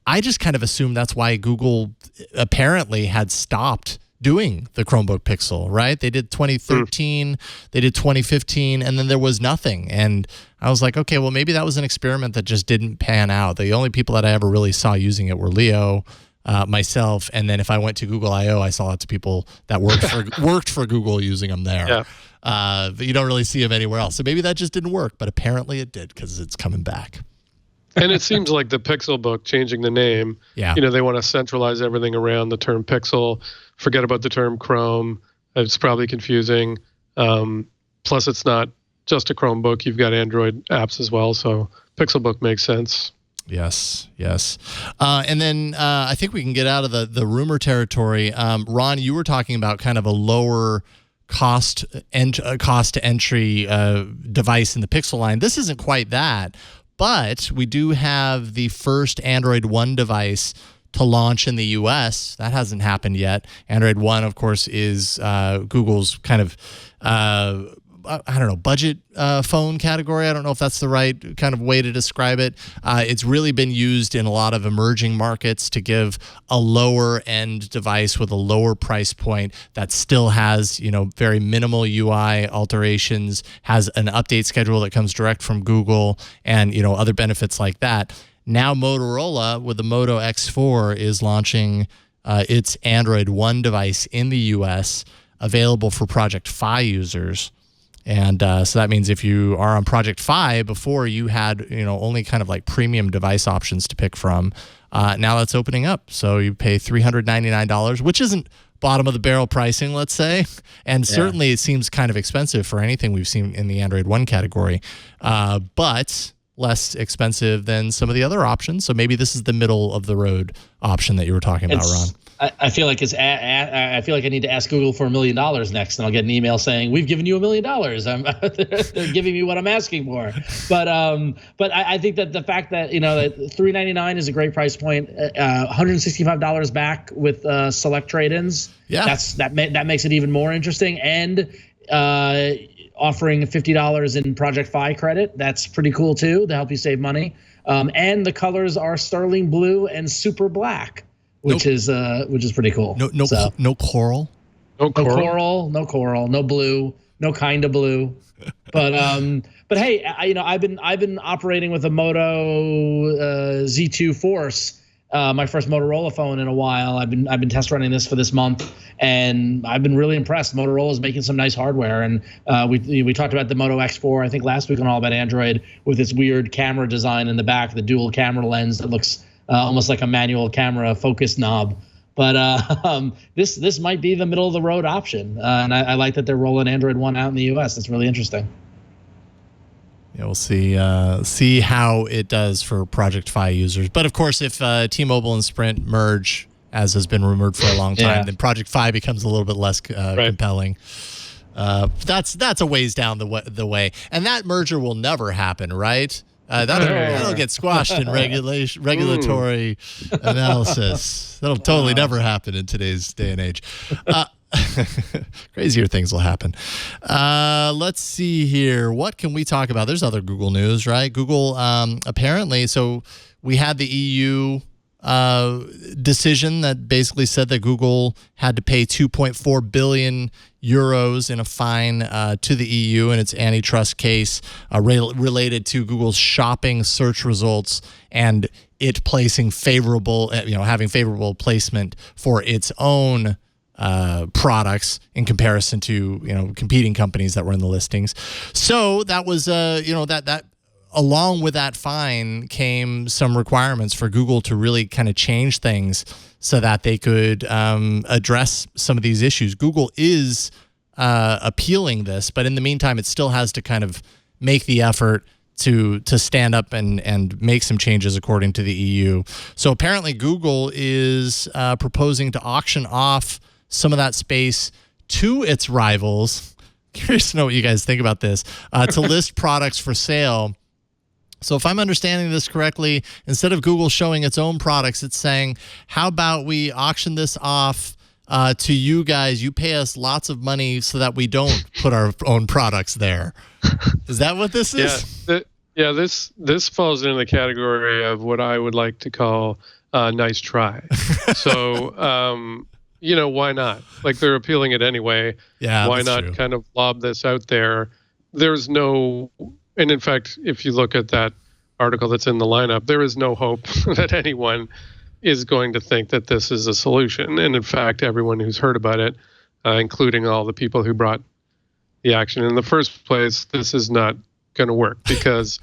I just kind of assumed that's why Google apparently had stopped doing the Chromebook Pixel, right? They did 2013, they did 2015, and then there was nothing. And I was like, okay, well, maybe that was an experiment that just didn't pan out. The only people that I ever really saw using it were Leo, myself, and then if I went to Google I/O, I saw lots of people that worked for Google using them there. But you don't really see them anywhere else. So maybe that just didn't work, but apparently it did, because it's coming back. And it seems like the Pixelbook changing the name, they want to centralize everything around the term Pixel, forget about the term Chrome. It's probably confusing. Plus, it's not just a Chromebook. You've got Android apps as well, so Pixelbook makes sense. Yes. And then I think we can get out of the rumor territory. Ron, you were talking about kind of a lower cost to entry device in the Pixel line. This isn't quite that, but we do have the first Android One device to launch in the US. That hasn't happened yet. Android One, of course, is Google's kind of budget phone category. I don't know if that's the right kind of way to describe it. It's really been used in a lot of emerging markets to give a lower end device with a lower price point that still has, very minimal UI alterations, has an update schedule that comes direct from Google, and, other benefits like that. Now Motorola with the Moto X4 is launching its Android One device in the US. available for Project Fi users. And so that means if you are on Project Fi, before you had, only kind of like premium device options to pick from, now that's opening up. So you pay $399, which isn't bottom of the barrel pricing, let's say. And certainly it seems kind of expensive for anything we've seen in the Android One category, but less expensive than some of the other options. So maybe this is the middle of the road option that you were talking about, Ron. I feel like I feel like I need to ask Google for $1 million next, and I'll get an email saying we've given you $1 million. They're giving me what I'm asking for. But I think that the fact that that $399 is a great price point, $165 back with select trade-ins. Yeah, that makes it even more interesting, and offering $50 in Project Fi credit. That's pretty cool too, to help you save money. And the colors are sterling blue and super black. Which is pretty cool. No coral. No coral, no blue, no kind of blue. But hey, I've been operating with a Moto Z2 Force, my first Motorola phone in a while. I've been test running this for this month, and I've been really impressed. Motorola's making some nice hardware, and we talked about the Moto X4 I think last week on All About Android with its weird camera design in the back, the dual camera lens that looks almost like a manual camera focus knob. But this might be the middle of the road option, and I like that they're rolling Android One out in the US. That's really interesting. Yeah, we'll see how it does for Project Fi users. But of course, if T-Mobile and Sprint merge, as has been rumored for a long time, then Project Fi becomes a little bit less compelling. That's a ways down the way, and that merger will never happen, right? That'll get squashed in regulatory analysis. That'll totally never happen in today's day and age. Crazier things will happen. Let's see here. What can we talk about? There's other Google news, right? Google apparently, so we had the EU decision that basically said that Google had to pay 2.4 billion euros in a fine to the EU in its antitrust case related to Google's shopping search results and it placing favorable, having favorable placement for its own products in comparison to competing companies that were in the listings. So that was that along with that fine came some requirements for Google to really kind of change things so that they could address some of these issues. Google is appealing this, but in the meantime, it still has to kind of make the effort to stand up and make some changes according to the EU. So apparently Google is proposing to auction off some of that space to its rivals. Curious to know what you guys think about this, to list products for sale. So if I'm understanding this correctly, instead of Google showing its own products, it's saying, how about we auction this off to you guys? You pay us lots of money so that we don't put our own products there. Is that what this is? This falls into the category of what I would like to call nice try. So, why not? Like, they're appealing it anyway. Yeah, why not true. Kind of lob this out there? There's no... And in fact, if you look at that article that's in the lineup, there is no hope that anyone is going to think that this is a solution. And in fact, everyone who's heard about it, including all the people who brought the action in the first place, this is not going to work because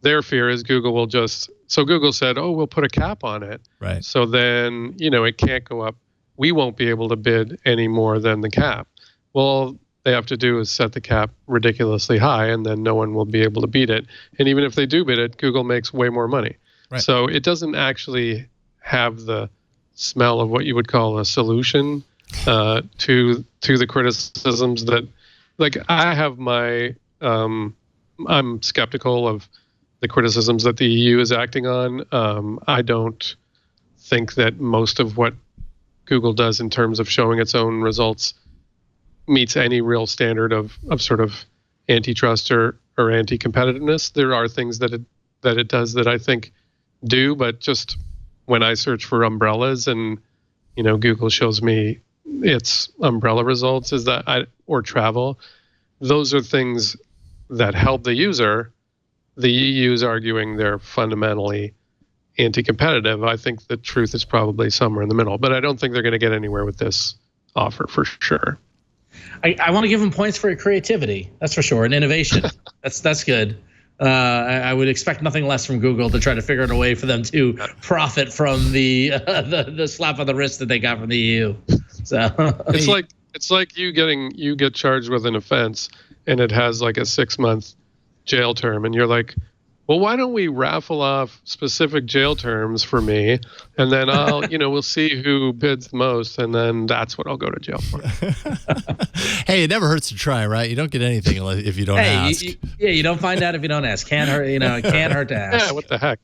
their fear is Google will just... So Google said, we'll put a cap on it. Right. So then, it can't go up. We won't be able to bid any more than the cap. Well, they have to do is set the cap ridiculously high, and then no one will be able to beat it. And even if they do bid it, Google makes way more money. Right. So it doesn't actually have the smell of what you would call a solution to the criticisms that, like, I have my, I'm skeptical of the criticisms that the EU is acting on. I don't think that most of what Google does in terms of showing its own results meets any real standard of sort of antitrust or anti-competitiveness. There are things that it does that I think do, but just when I search for umbrellas and Google shows me its umbrella results or travel, those are things that help the user. The EU is arguing they're fundamentally anti-competitive. I think the truth is probably somewhere in the middle, but I don't think they're going to get anywhere with this offer for sure. I want to give him points for creativity. That's for sure, and innovation. That's good. I would expect nothing less from Google to try to figure out a way for them to profit from the slap on the wrist that they got from the EU. So it's like you get charged with an offense and it has like a 6-month jail term, and you're like, well, why don't we raffle off specific jail terms for me, and then we'll see who bids the most, and then that's what I'll go to jail for. Hey, it never hurts to try, right? You don't get anything if you don't ask. You don't find out if you don't ask. Can't hurt, it can't hurt to ask. Yeah, what the heck?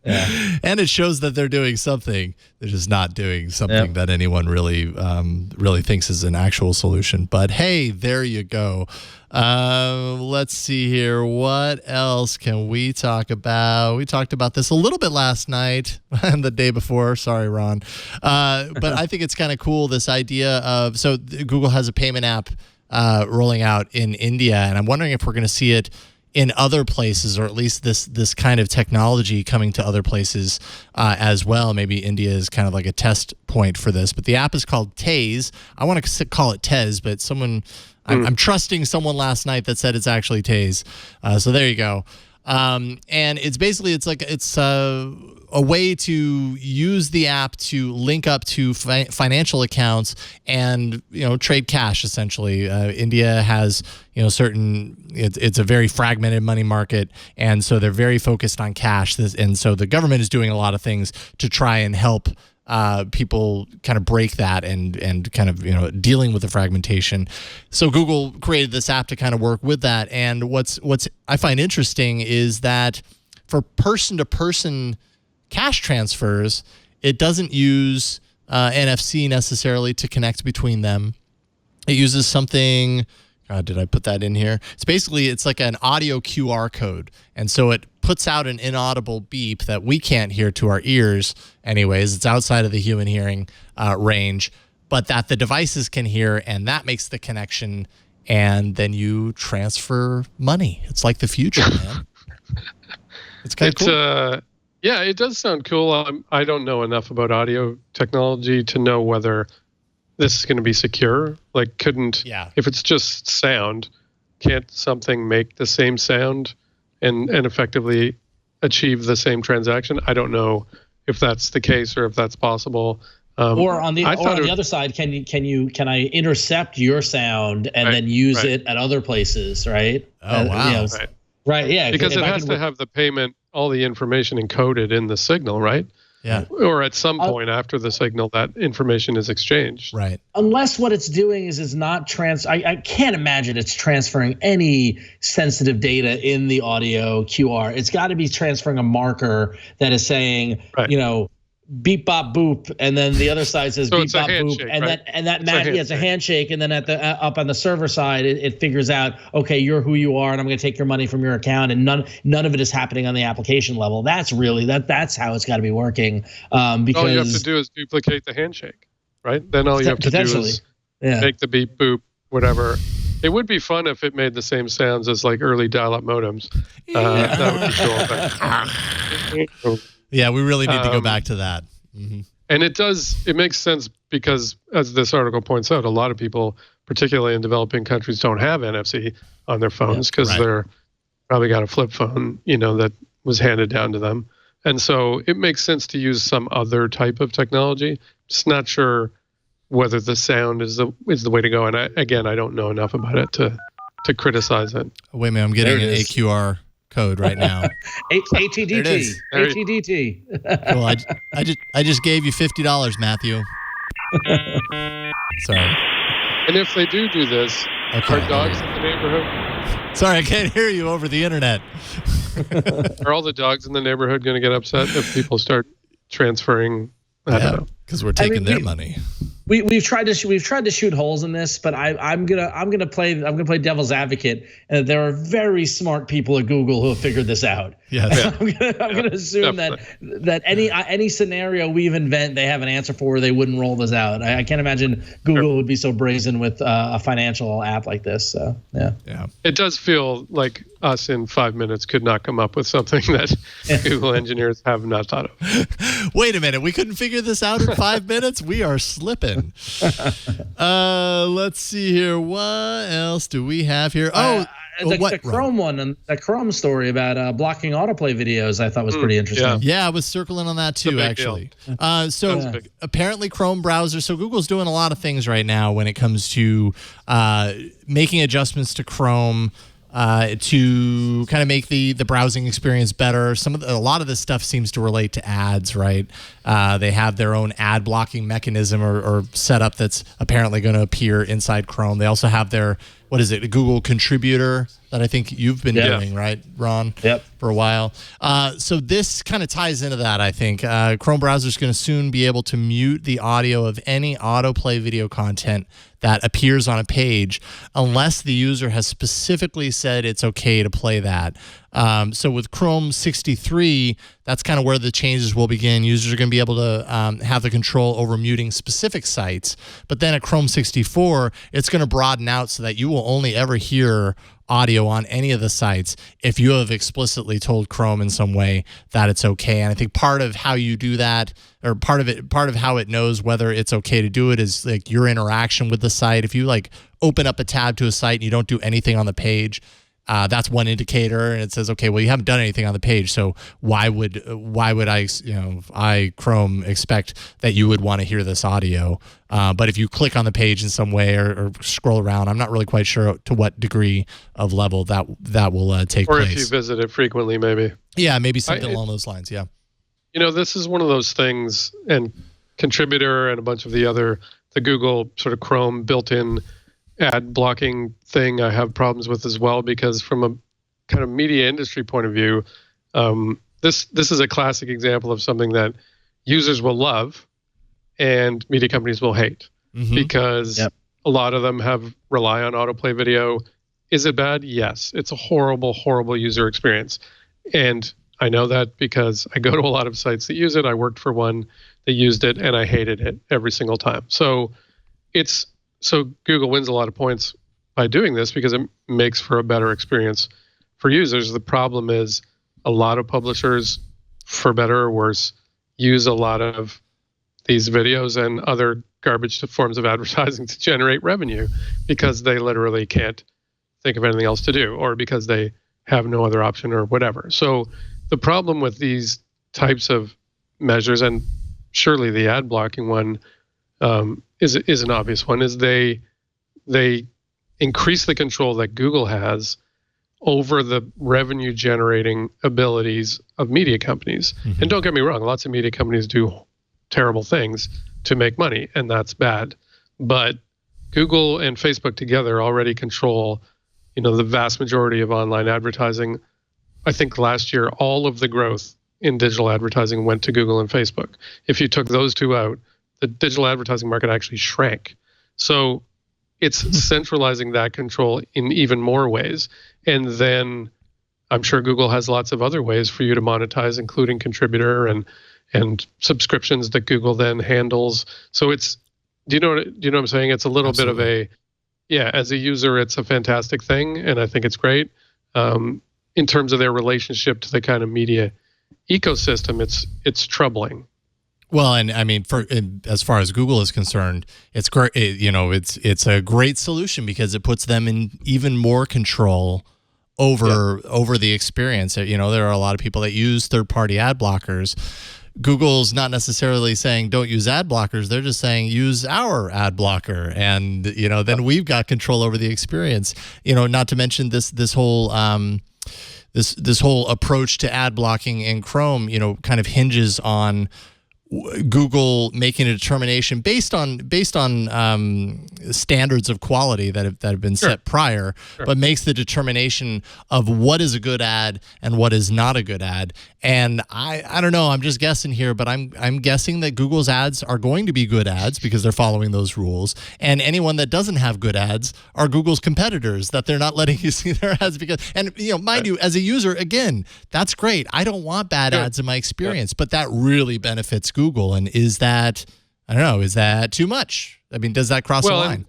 Yeah. And it shows that they're doing something. They're just not doing something that anyone really thinks is an actual solution. But hey, there you go. Let's see here. What else can we talk about? We talked about this a little bit last night and the day before. Sorry, Ron. But I think it's kind of cool, this idea of, so Google has a payment app rolling out in India, and I'm wondering if we're going to see it in other places, or at least this kind of technology coming to other places as well. Maybe India is kind of like a test point for this. But the app is called Tez. I want to call it Tez, but I'm trusting someone last night that said it's actually Tez. So there you go. And it's a way to use the app to link up to financial accounts and trade cash. Essentially, India has it's a very fragmented money market, and so they're very focused on cash. And so the government is doing a lot of things to try and help people kind of break that and kind of dealing with the fragmentation. So Google created this app to kind of work with that. And what's I find interesting is that for person-to-person cash transfers, it doesn't use NFC necessarily to connect between them. It uses something. God, did I put that in here? It's like an audio QR code. And so it puts out an inaudible beep that we can't hear to our ears anyways. It's outside of the human hearing range, but that the devices can hear, and that makes the connection, and then you transfer money. It's like the future, man. It's kind of cool. Yeah, it does sound cool. I don't know enough about audio technology to know whether this is going to be secure. Like, if it's just sound, can't something make the same sound and effectively achieve the same transaction? I don't know if that's the case or if that's possible. Or on the other side, can I intercept your sound and then use it at other places? Right. Oh wow. Right. Yeah. Because it has to have the payment, all the information encoded in the signal, right? Yeah. Or at some point after the signal, that information is exchanged. Right. Unless what it's doing is not I can't imagine it's transferring any sensitive data in the audio QR. It's got to be transferring a marker that is saying, beep bop boop, and then the other side says beep bop boop, and it's a handshake, and then at the up on the server side, it figures out, okay, you're who you are, and I'm going to take your money from your account, and none of it is happening on the application level. That's really that's how it's got to be working. Because all you have to do is duplicate the handshake, right? Then all you have to do is make the beep boop, whatever. It would be fun if it made the same sounds as like early dial-up modems. That would be cool. Yeah, we really need to go back to that. Mm-hmm. And it makes sense because, as this article points out, a lot of people, particularly in developing countries, don't have NFC on their phones because they're probably got a flip phone, that was handed down to them. And so it makes sense to use some other type of technology. Just not sure whether the sound is the way to go. And I don't know enough about it to criticize it. Wait a minute, I'm getting an AQR code right now. ATDT. ATDT. Cool. I just gave you $50, Matthew. Sorry. And if they do this, are dogs in the neighborhood? Sorry, I can't hear you over the internet. Are all the dogs in the neighborhood going to get upset if people start transferring? I don't know. Because we're taking their money. We've tried to shoot holes in this, but I'm gonna play devil's advocate, and there are very smart people at Google who have figured this out. Yes. I'm gonna assume that any scenario we invent, they have an answer for. They wouldn't roll this out. I can't imagine Google would be so brazen with a financial app like this. So yeah. It does feel like us in 5 minutes could not come up with something that Google engineers have not thought of. Wait a minute. We couldn't figure this out in 5 minutes? We are slipping. Let's see here. What else do we have here? The Chrome one, and the Chrome story about blocking autoplay videos, I thought was pretty interesting. Yeah, I was circling on that too, actually. Apparently Chrome browser, so Google's doing a lot of things right now when it comes to making adjustments to Chrome to kind of make the browsing experience better. A lot of this stuff seems to relate to ads, right? They have their own ad blocking mechanism or setup that's apparently going to appear inside Chrome. They also have their, what is it, a Google contributor that I think you've been doing, right, Ron? Yep. For a while. So this kind of ties into that, I think. Chrome browser is going to soon be able to mute the audio of any autoplay video content that appears on a page unless the user has specifically said it's okay to play that. So with Chrome 63, that's kind of where the changes will begin. Users are going to be able to have the control over muting specific sites. But then at Chrome 64, it's going to broaden out so that you will only ever hear audio on any of the sites if you have explicitly told Chrome in some way that it's okay. And I think part of how you do that, or part of how it knows whether it's okay to do it, is like your interaction with the site. If you like open up a tab to a site and you don't do anything on the page, that's one indicator, and it says, okay, well, you haven't done anything on the page, so why would I Chrome expect that you would want to hear this audio? But if you click on the page in some way or scroll around, I'm not really quite sure to what degree of level that will take place. Or if you visit it frequently, maybe. Yeah, maybe something along those lines. Yeah. This is one of those things, and Contributor and a bunch of the Google sort of Chrome built-in ad blocking thing I have problems with as well, because from a kind of media industry point of view, this is a classic example of something that users will love and media companies will hate, because a lot of them rely on autoplay video. Is it bad? Yes. It's a horrible, horrible user experience. And I know that because I go to a lot of sites that use it. I worked for one that used it and I hated it every single time. So Google wins a lot of points by doing this because it makes for a better experience for users. The problem is a lot of publishers, for better or worse, use a lot of these videos and other garbage forms of advertising to generate revenue because they literally can't think of anything else to do, or because they have no other option or whatever. So the problem with these types of measures, and surely the ad blocking one is an obvious one, is they increase the control that Google has over the revenue generating abilities of media companies. And don't get me wrong, lots of media companies do terrible things to make money, and that's bad. But Google and Facebook together already control, the vast majority of online advertising. I think last year, all of the growth in digital advertising went to Google and Facebook. If you took those two out, the digital advertising market actually shrank. So it's centralizing that control in even more ways. And then I'm sure Google has lots of other ways for you to monetize, including Contributor and subscriptions that Google then handles. So it's, do you know what I'm saying? It's a little bit of as a user, it's a fantastic thing, and I think it's great. In terms of their relationship to the kind of media ecosystem, it's troubling. Well, and I mean, as far as Google is concerned, it's great. It's a great solution because it puts them in even more control over the experience. There are a lot of people that use third-party ad blockers. Google's not necessarily saying don't use ad blockers. They're just saying use our ad blocker, and then we've got control over the experience. Not to mention this whole this whole approach to ad blocking in Chrome, kind of hinges on Google making a determination based on standards of quality that have been set prior, but makes the determination of what is a good ad and what is not a good ad. And I don't know, I'm just guessing here, but I'm guessing that Google's ads are going to be good ads because they're following those rules. And anyone that doesn't have good ads are Google's competitors that they're not letting you see their ads because, and mind you, as a user, again, that's great. I don't want bad ads in my experience, but that really benefits Google. And is that too much? I mean, does that cross the line?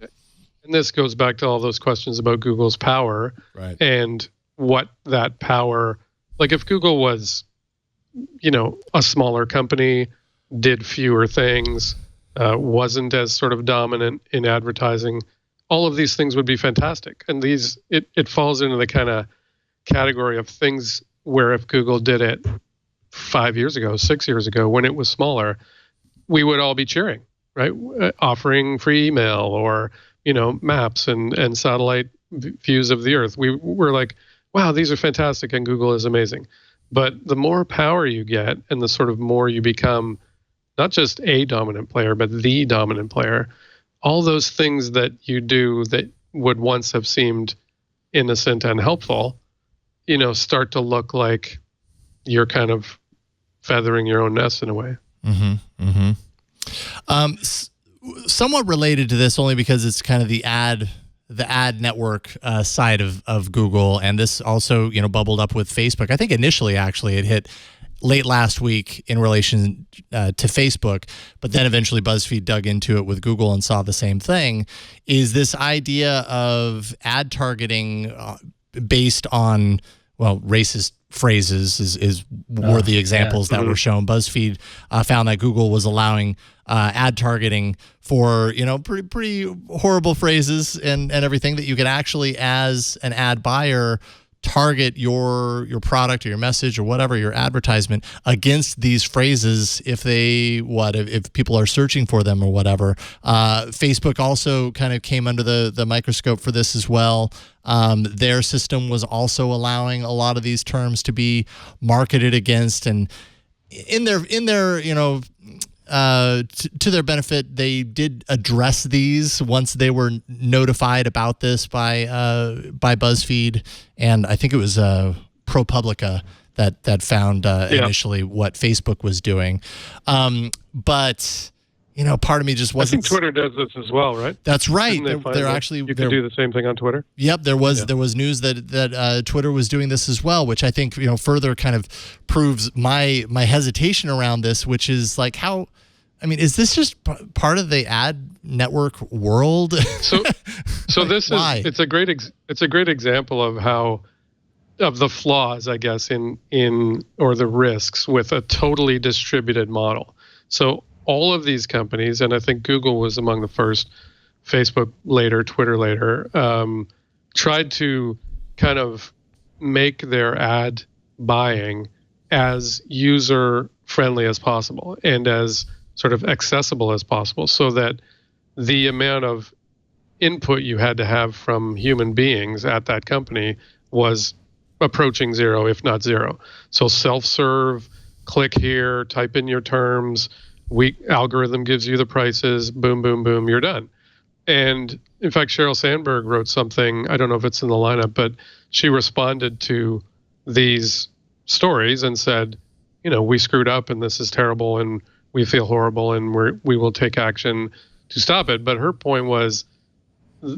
And this goes back to all those questions about Google's power. Right. And what that power, like if Google was, a smaller company, did fewer things, wasn't as sort of dominant in advertising, all of these things would be fantastic. And it falls into the kind of category of things where if Google did it 5 years ago, 6 years ago, when it was smaller, we would all be cheering, right? Offering free email or, maps and satellite views of the Earth. We're like, wow, these are fantastic and Google is amazing. But the more power you get and the sort of more you become not just a dominant player, but the dominant player, all those things that you do that would once have seemed innocent and helpful, start to look like you're kind of feathering your own nest in a way. Mm-hmm. Mm-hmm. Somewhat related to this, only because it's kind of the ad network side of Google, and this also bubbled up with Facebook. I think initially, actually, it hit late last week in relation to Facebook, but then eventually BuzzFeed dug into it with Google and saw the same thing. Is this idea of ad targeting based on racist phrases were the examples that were shown. BuzzFeed found that Google was allowing ad targeting for pretty horrible phrases and everything, that you could actually, as an ad buyer, target your product or your message or whatever, your advertisement, against these phrases if people are searching for them or whatever. Facebook also kind of came under the microscope for this as well. Their system was also allowing a lot of these terms to be marketed against, and in their to their benefit, they did address these once they were notified about this by BuzzFeed, and I think it was ProPublica that found initially what Facebook was doing. But part of me just wasn't. I think Twitter does this as well, right? That's right. They're actually you can do the same thing on Twitter. Yep, there was news that Twitter was doing this as well, which I think further kind of proves my hesitation around this, which is like how. I mean, is this just part of the ad network world? So this is it's a great example of the flaws, I guess, in or the risks with a totally distributed model. So all of these companies, and I think Google was among the first, Facebook later, Twitter later, tried to kind of make their ad buying as user friendly as possible and as sort of accessible as possible, so that the amount of input you had to have from human beings at that company was approaching zero, if not zero. So self-serve, click here, type in your terms, algorithm gives you the prices, boom, boom, boom, you're done. And in fact, Sheryl Sandberg wrote something, I don't know if it's in the lineup, but she responded to these stories and said, we screwed up and this is terrible and we feel horrible and we will take action to stop it. But her point was,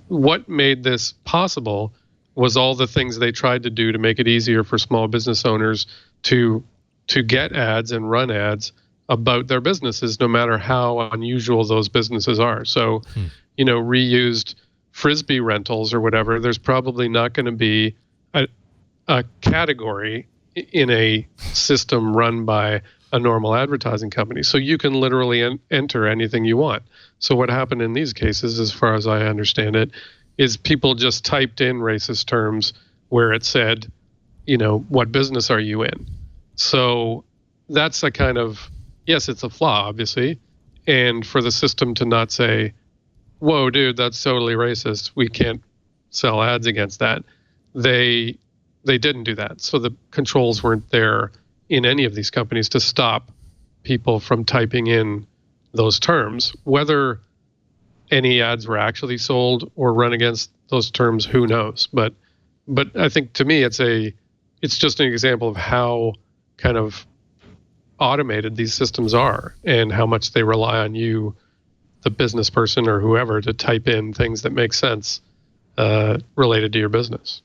what made this possible was all the things they tried to do to make it easier for small business owners to get ads and run ads about their businesses, no matter how unusual those businesses are. So, reused Frisbee rentals or whatever, there's probably not going to be a category in a system run by a normal advertising company. So you can literally enter anything you want. So what happened in these cases, as far as I understand it, is people just typed in racist terms where it said, what business are you in? So that's a kind of, yes, it's a flaw, obviously. And for the system to not say, whoa, dude, that's totally racist, we can't sell ads against that, they didn't do that. So the controls weren't there in any of these companies to stop people from typing in those terms. Whether any ads were actually sold or run against those terms, who knows? But I think to me, it's just an example of how kind of automated these systems are and how much they rely on you, the business person or whoever, to type in things that make sense related to your business.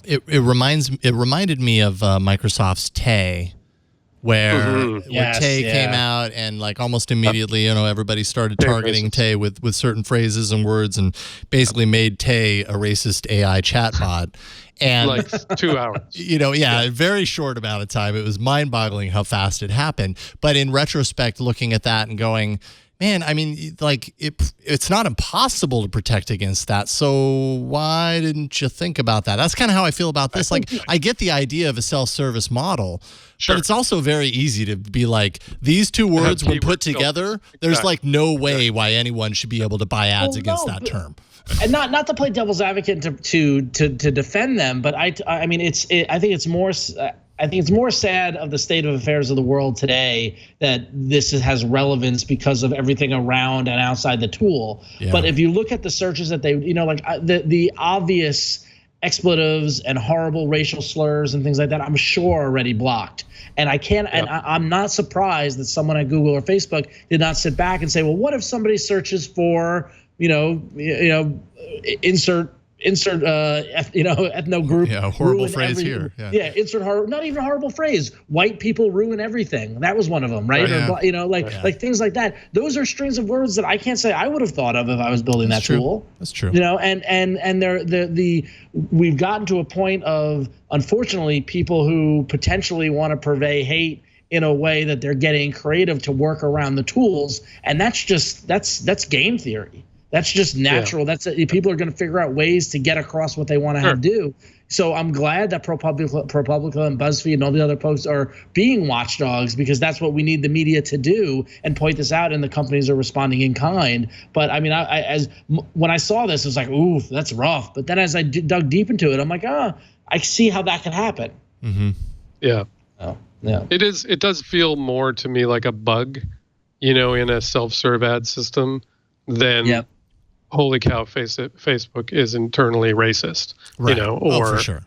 It reminded me of Microsoft's Tay, where Yes, Tay came out and like almost immediately, everybody started targeting Tay with certain phrases and words and basically made Tay a racist AI chatbot. And like 2 hours. Very short amount of time. It was mind-boggling how fast it happened. But in retrospect, looking at that and going, man, I mean, like it's not impossible to protect against that. So why didn't you think about that? That's kind of how I feel about this. Like, I get the idea of a self-service model, but it's also very easy to be like, these two words when put together, there's like no way why anyone should be able to buy ads against that term. And not to play devil's advocate to defend them, but I think it's more sad of the state of affairs of the world today that this has relevance because of everything around and outside the tool. Yeah. But if you look at the searches that they, the obvious expletives and horrible racial slurs and things like that, I'm sure are already blocked. And I can't, and I'm not surprised that someone at Google or Facebook did not sit back and say, well, what if somebody searches for, insert ethno group. Yeah, horrible phrase here. Yeah, insert not even a horrible phrase. White people ruin everything. That was one of them, right? Like things like that. Those are strings of words that I can't say I would have thought of if I was building that tool. That's true. And we've gotten to a point of, unfortunately, people who potentially want to purvey hate in a way that they're getting creative to work around the tools, and that's game theory. That's just natural. That's people are going to figure out ways to get across what they want to do. So I'm glad that ProPublica and BuzzFeed and all the other posts are being watchdogs, because that's what we need the media to do and point this out, and the companies are responding in kind. But I mean, when I saw this, it was like, ooh, that's rough. But then as I dug deep into it, I'm like, I see how that could happen. Mm-hmm. Yeah. Oh, yeah. It does feel more to me like a bug, in a self-serve ad system than holy cow, Facebook is internally racist, right. or for sure.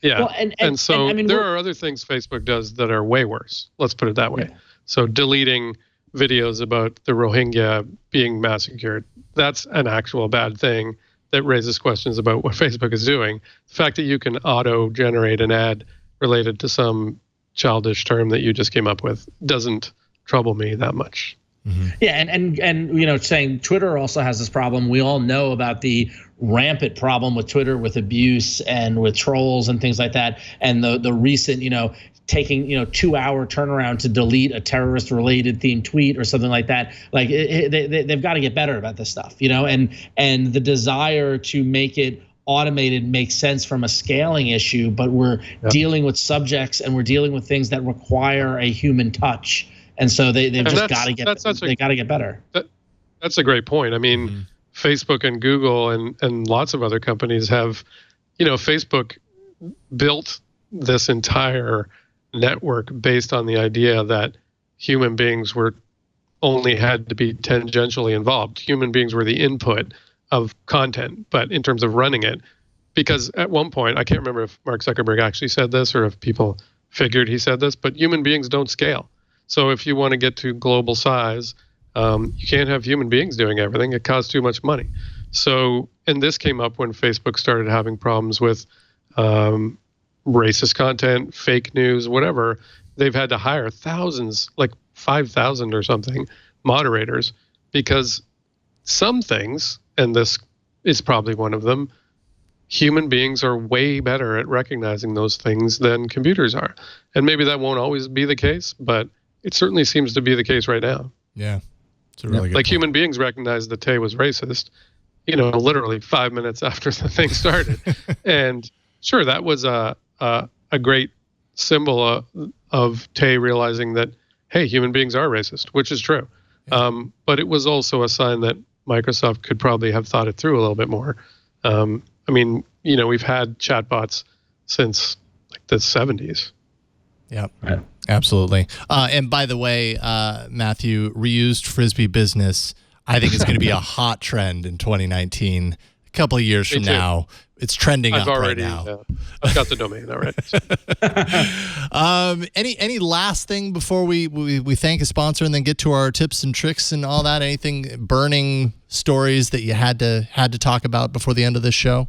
Yeah. Well, and so I mean, there are other things Facebook does that are way worse. Let's put it that way. Yeah. So deleting videos about the Rohingya being massacred, that's an actual bad thing that raises questions about what Facebook is doing. The fact that you can auto-generate an ad related to some childish term that you just came up with doesn't trouble me that much. Mm-hmm. Yeah, and saying Twitter also has this problem. We all know about the rampant problem with Twitter, with abuse and with trolls and things like that. And the recent, taking 2-hour turnaround to delete a terrorist-related themed tweet or something like that. Like they've got to get better about this stuff, and the desire to make it automated makes sense from a scaling issue, but we're dealing with subjects and we're dealing with things that require a human touch. And so they've just got to get better. That's a great point. I mean, Facebook and Google and lots of other companies have, Facebook built this entire network based on the idea that human beings only had to be tangentially involved. Human beings were the input of content, but in terms of running it, because at one point, I can't remember if Mark Zuckerberg actually said this or if people figured he said this, but human beings don't scale. So if you want to get to global size, you can't have human beings doing everything. It costs too much money. So, and this came up when Facebook started having problems with racist content, fake news, whatever. They've had to hire thousands, like 5,000 or something, moderators, because some things, and this is probably one of them, human beings are way better at recognizing those things than computers are. And maybe that won't always be the case, but it certainly seems to be the case right now. Yeah. It's a really good point. Human beings recognized that Tay was racist, literally 5 minutes after the thing started. And sure, that was a great symbol of Tay realizing that, hey, human beings are racist, which is true. Yeah. But it was also a sign that Microsoft could probably have thought it through a little bit more. I mean, we've had chatbots since like the 70s. Yeah, right. Absolutely. And by the way, Matthew, reused Frisbee business, I think is going to be a hot trend in 2019. A couple of years from now, it's trending up right now. I've got the domain already. Any last thing before we thank a sponsor and then get to our tips and tricks and all that? Anything burning stories that you had to talk about before the end of this show?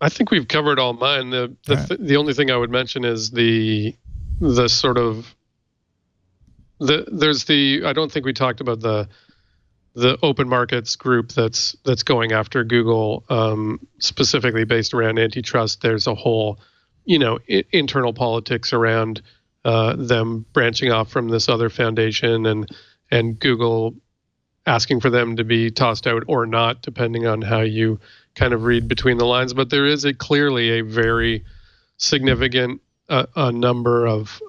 I think we've covered all mine. The only thing I would mention is the the sort of there's the, I don't think we talked about the open markets group that's going after Google, specifically based around antitrust. There's a whole, internal politics around them branching off from this other foundation, and Google asking for them to be tossed out or not, depending on how you kind of read between the lines. But there is clearly a very significant a number of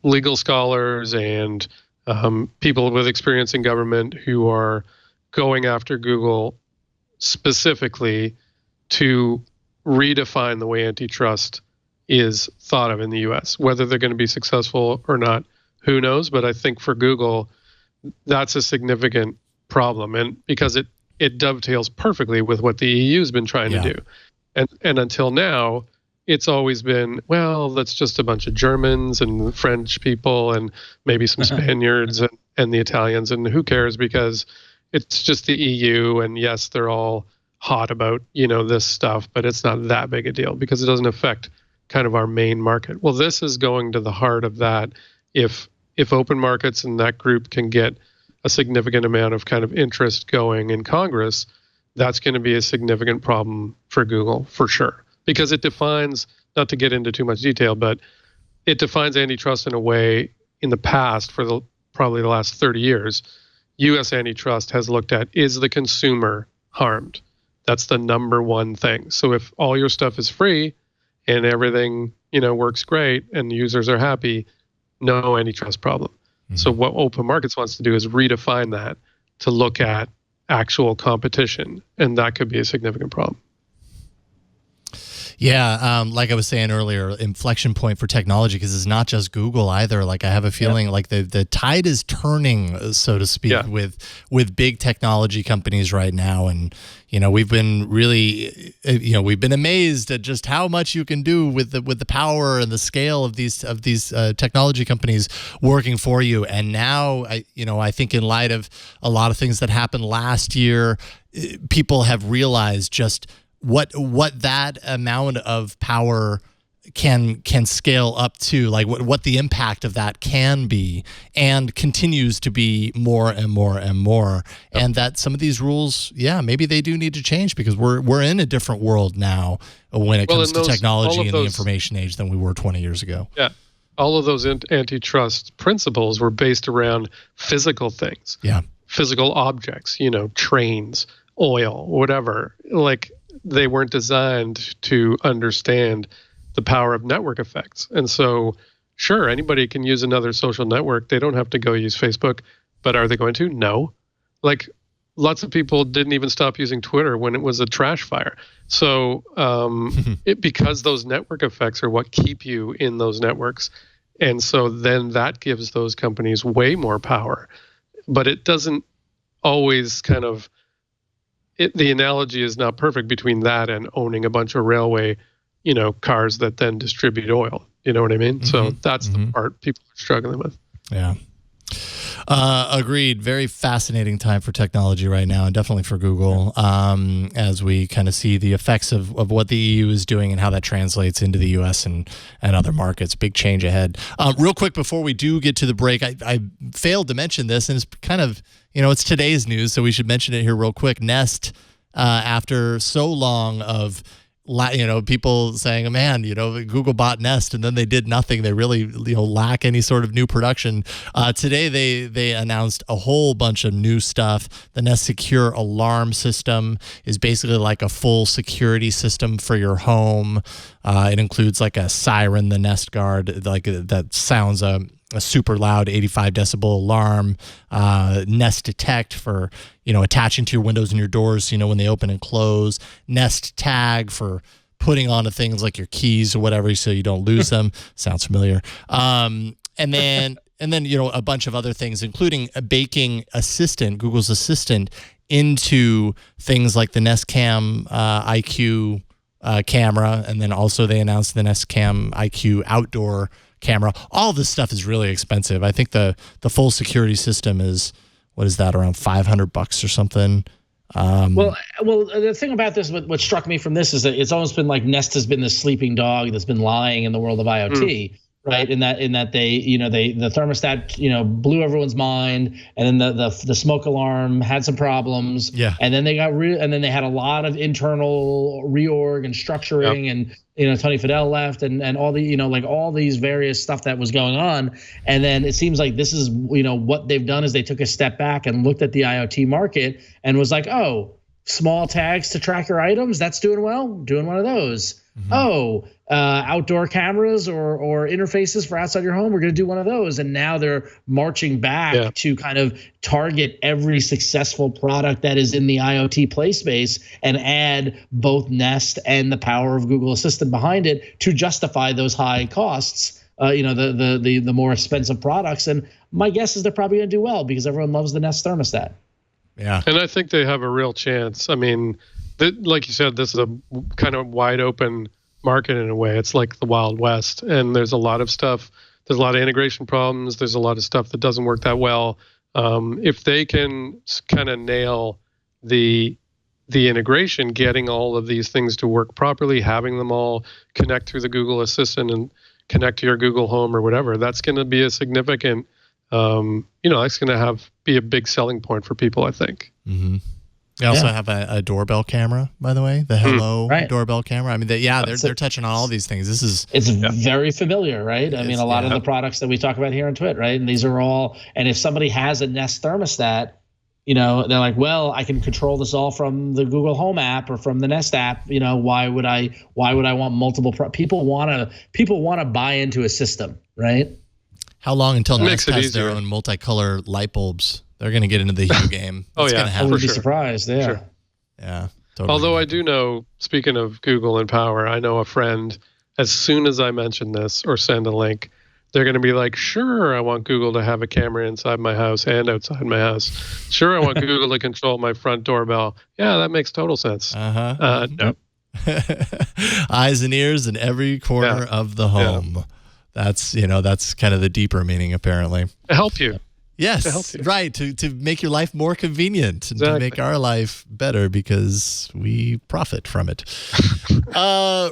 legal scholars and people with experience in government who are going after Google specifically to redefine the way antitrust is thought of in the US. Whether they're going to be successful or not, who knows? But I think for Google, that's a significant problem, and because it dovetails perfectly with what the EU's been trying to do. And until now, it's always been, well, that's just a bunch of Germans and French people and maybe some Spaniards and the Italians, and who cares, because it's just the EU, and yes, they're all hot about, this stuff, but it's not that big a deal because it doesn't affect kind of our main market. Well, this is going to the heart of that. If open markets and that group can get a significant amount of kind of interest going in Congress, that's going to be a significant problem for Google for sure, because it defines, not to get into too much detail, but it defines antitrust in a way in the past for probably the last 30 years. U.S. antitrust has looked at, is the consumer harmed? That's the number one thing. So if all your stuff is free and everything, works great and users are happy, no antitrust problem. Mm-hmm. So what open markets wants to do is redefine that to look at actual competition, and that could be a significant problem. Yeah, like I was saying earlier, inflection point for technology, because it's not just Google either. Like I have a feeling like the tide is turning, so to speak, with big technology companies right now. And we've been really, we've been amazed at just how much you can do with the power and the scale of these technology companies working for you. And now, I think in light of a lot of things that happened last year, people have realized just what that amount of power can scale up to, like what the impact of that can be, and continues to be more and more and more. Yep. And that some of these rules, maybe they do need to change, because we're in a different world now when it comes to technology and the information age than we were 20 years ago. Yeah. All of those antitrust principles were based around physical things. Yeah. Physical objects, trains, oil, whatever. Like, they weren't designed to understand the power of network effects. And so, sure, anybody can use another social network. They don't have to go use Facebook, but are they going to? No. Like, lots of people didn't even stop using Twitter when it was a trash fire. So because those network effects are what keep you in those networks. And so then that gives those companies way more power. But it doesn't always kind of, the analogy is not perfect between that and owning a bunch of railway, cars that then distribute oil. You know what I mean? Mm-hmm. So that's the part people are struggling with. Yeah. Agreed. Very fascinating time for technology right now, and definitely for Google, as we kind of see the effects of what the EU is doing and how that translates into the US and other markets. Big change ahead. Real quick, before we do get to the break, I failed to mention this, and it's kind of, it's today's news, so we should mention it here real quick. Nest, after so long of people saying, man, Google bought Nest and then they did nothing. They really, lack any sort of new production. Today, they announced a whole bunch of new stuff. The Nest Secure Alarm System is basically like a full security system for your home. It includes like a siren, the Nest Guard, like that sounds a super loud 85 decibel alarm, Nest Detect for, attaching to your windows and your doors, when they open and close, Nest Tag for putting onto things like your keys or whatever so you don't lose them. Sounds familiar. And then, a bunch of other things, including a baking Assistant, Google's Assistant, into things like the Nest Cam IQ camera. And then also they announced the Nest Cam IQ outdoor camera. All this stuff is really expensive. I think the full security system is, what is that, around $500 or something. Well, the thing about this, what struck me from this is that it's almost been like Nest has been this sleeping dog that's been lying in the world of IoT, right? In that they the thermostat blew everyone's mind, and then the smoke alarm had some problems, and then they had a lot of internal reorg and structuring, and Tony Fadell left, and all the all these various stuff that was going on, and then it seems like this is what they've done is they took a step back and looked at the IoT market and was like, oh, small tags to track your items, that's doing well, doing one of those. Oh, outdoor cameras or interfaces for outside your home, we're going to do one of those. And now they're marching back to kind of target every successful product that is in the IoT play space and add both Nest and the power of Google Assistant behind it to justify those high costs, the more expensive products. And my guess is they're probably going to do well because everyone loves the Nest thermostat. Yeah. And I think they have a real chance. I mean, like you said, this is a kind of wide open market in a way. It's like the Wild West, and there's a lot of stuff. There's a lot of integration problems. There's a lot of stuff that doesn't work that well. If they can kind of nail the integration, getting all of these things to work properly, having them all connect through the Google Assistant and connect to your Google Home or whatever, that's going to be a significant, that's going to be a big selling point for people, I think. Mm-hmm. They also have a doorbell camera, by the way, the Hello doorbell camera. I mean, they're touching on all these things. It's very familiar, right? I mean, a lot of the products that we talk about here on Twit, right? And these are all. And if somebody has a Nest thermostat, they're like, well, I can control this all from the Google Home app or from the Nest app. Why would I want multiple? People want to buy into a system, right? How long until Nest has their own multicolor light bulbs? They're going to get into the Hue game. I wouldn't be surprised. Yeah. Sure. Yeah. Totally. Although I do know, speaking of Google and power, I know a friend, as soon as I mention this or send a link, they're going to be like, sure, I want Google to have a camera inside my house and outside my house. Sure, I want Google to control my front doorbell. Yeah, that makes total sense. No. Eyes and ears in every corner of the home. That's kind of the deeper meaning, apparently. To help you. Yes, right. To make your life more convenient and to make our life better because we profit from it.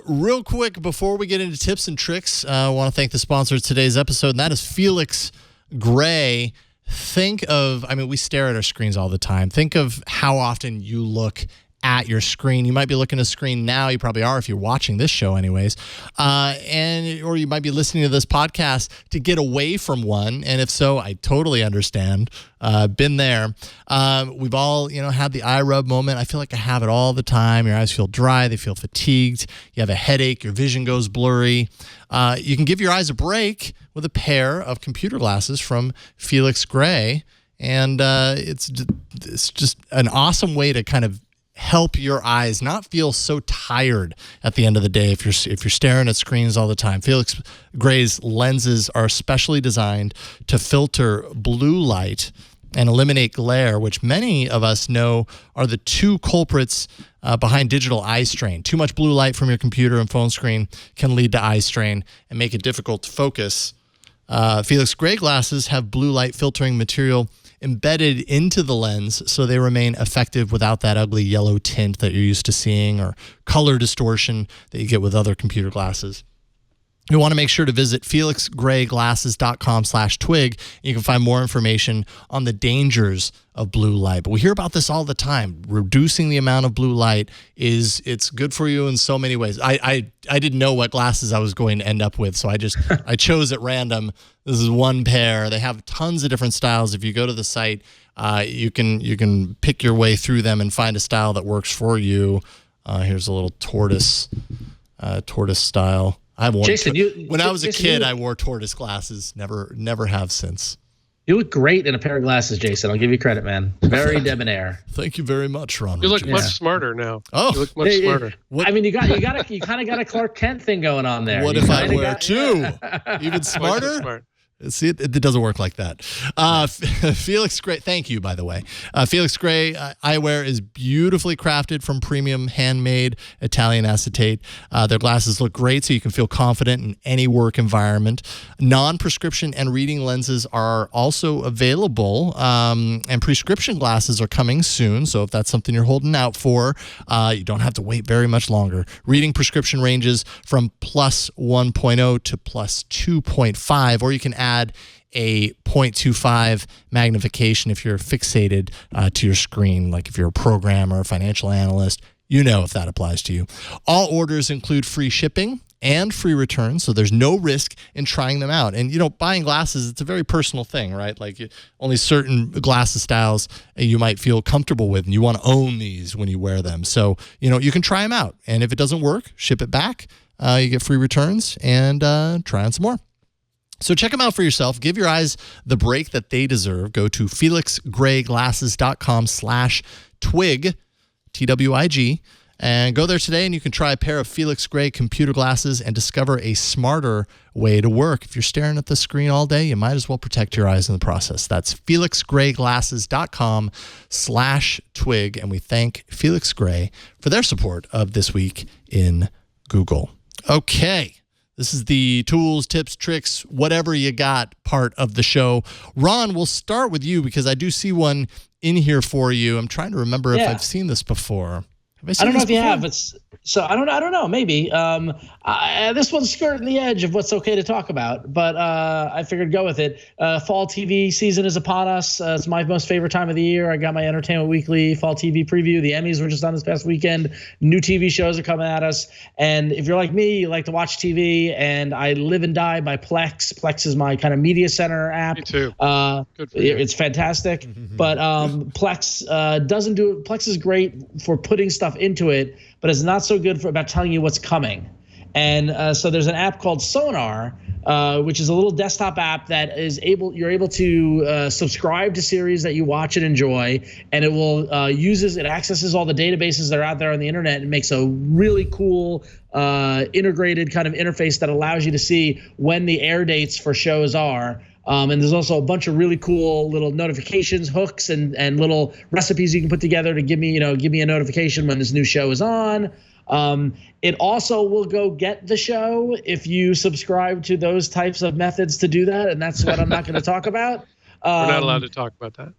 Real quick, before we get into tips and tricks, I want to thank the sponsor of today's episode, and that is Felix Gray. We stare at our screens all the time. Think of how often you look at your screen. You might be looking at a screen now. You probably are if you're watching this show anyways. Or you might be listening to this podcast to get away from one. And if so, I totally understand. Been there. We've all, had the eye rub moment. I feel like I have it all the time. Your eyes feel dry. They feel fatigued. You have a headache. Your vision goes blurry. You can give your eyes a break with a pair of computer glasses from Felix Gray. And it's just an awesome way to kind of help your eyes not feel so tired at the end of the day if you're staring at screens all the time. Felix Gray's lenses are specially designed to filter blue light and eliminate glare, which many of us know are the two culprits behind digital eye strain. Too much blue light from your computer and phone screen can lead to eye strain and make it difficult to focus. Felix Gray glasses have blue light filtering material embedded into the lens so they remain effective without that ugly yellow tint that you're used to seeing or color distortion that you get with other computer glasses. You want to make sure to visit felixgrayglasses.com/twig. You can find more information on the dangers of blue light. But we hear about this all the time. Reducing the amount of blue light it's good for you in so many ways. I didn't know what glasses I was going to end up with, so I chose at random. This is one pair. They have tons of different styles. If you go to the site, you can pick your way through them and find a style that works for you. Here's a little tortoise style. I wore Jason, when I was a kid, I wore tortoise glasses. Never have since. You look great in a pair of glasses, Jason. I'll give you credit, man. Very debonair. Thank you very much, Ron. You look much smarter now. Oh, you look much smarter. I mean, you kind of got a Clark Kent thing going on there. What if I wear two? Even smarter? Smart. See, it doesn't work like that. Felix Gray, thank you, by the way. Felix Gray eyewear is beautifully crafted from premium handmade Italian acetate. Their glasses look great, so you can feel confident in any work environment. Non-prescription and reading lenses are also available, and prescription glasses are coming soon, so if that's something you're holding out for, you don't have to wait very much longer. Reading prescription ranges from plus 1.0 to plus 2.5, or you can add a 0.25 magnification if you're fixated to your screen, like if you're a programmer, a financial analyst, you know if that applies to you. All orders include free shipping and free returns, so there's no risk in trying them out. And, buying glasses, it's a very personal thing, right? Like only certain glasses styles you might feel comfortable with, and you want to own these when you wear them. So, you can try them out. And if it doesn't work, ship it back. You get free returns and try on some more. So check them out for yourself. Give your eyes the break that they deserve. Go to felixgrayglasses.com/twig, TWIG, and go there today and you can try a pair of Felix Gray computer glasses and discover a smarter way to work. If you're staring at the screen all day, you might as well protect your eyes in the process. That's felixgrayglasses.com/twig, and we thank Felix Gray for their support of This Week in Google. Okay. This is the tools, tips, tricks, whatever you got part of the show. Ron, we'll start with you because I do see one in here for you. I'm trying to remember if I've seen this before. I don't know if you have. I don't know. Maybe this one's skirting the edge of what's okay to talk about, but I figured go with it. Fall TV season is upon us. It's my most favorite time of the year. I got my Entertainment Weekly fall TV preview. The Emmys were just on this past weekend. New TV shows are coming at us, and if you're like me, you like to watch TV, and I live and die by Plex. Plex is my kind of media center app. Me too. Good for you. It's fantastic, but Plex doesn't do it. Plex is great for putting stuff into it, but it's not so good for about telling you what's coming. And so there's an app called Sonarr, which is a little desktop app that you're able to subscribe to series that you watch and enjoy, and it will it accesses all the databases that are out there on the internet and makes a really cool integrated kind of interface that allows you to see when the air dates for shows are. And there's also a bunch of really cool little notifications, hooks, and little recipes you can put together to give me a notification when this new show is on. It also will go get the show if you subscribe to those types of methods to do that, and that's what I'm not going to talk about. We're not allowed to talk about that.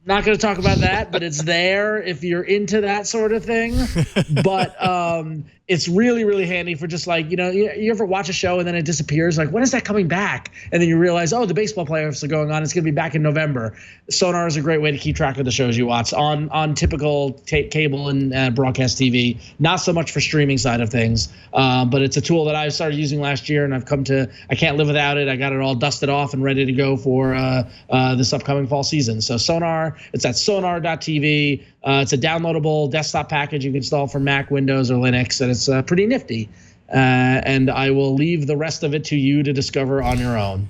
Not going to talk about that, but it's there if you're into that sort of thing. But it's really, really handy for just like, you ever watch a show and then it disappears? Like, when is that coming back? And then you realize, oh, the baseball playoffs are going on. It's going to be back in November. Sonarr is a great way to keep track of the shows you watch on typical cable and broadcast TV. Not so much for streaming side of things, but it's a tool that I started using last year, and I can't live without it. I got it all dusted off and ready to go for this upcoming fall season. So Sonarr, it's at sonarr.tv. It's a downloadable desktop package you can install for Mac, Windows, or Linux, and it's pretty nifty. And I will leave the rest of it to you to discover on your own.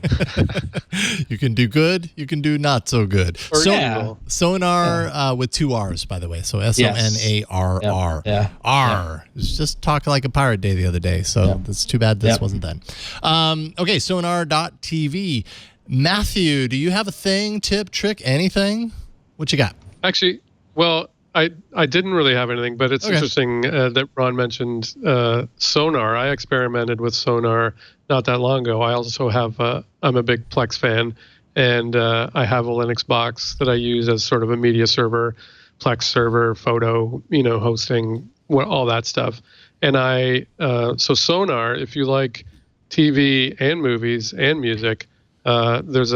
You can do good. You can do not so good. Sonarr with two R's, by the way. So Sonarr. Yeah. R. It's just talking like a pirate day the other day. So it's too bad this wasn't then. Okay, sonarr.tv. Matthew, do you have a thing, tip, trick, anything? What you got? Actually, well, I didn't really have anything, but it's interesting that Ron mentioned Sonarr. I experimented with Sonarr not that long ago. I also have I'm a big Plex fan, and I have a Linux box that I use as sort of a media server, Plex server, photo, hosting, all that stuff. And so Sonarr, if you like TV and movies and music, there's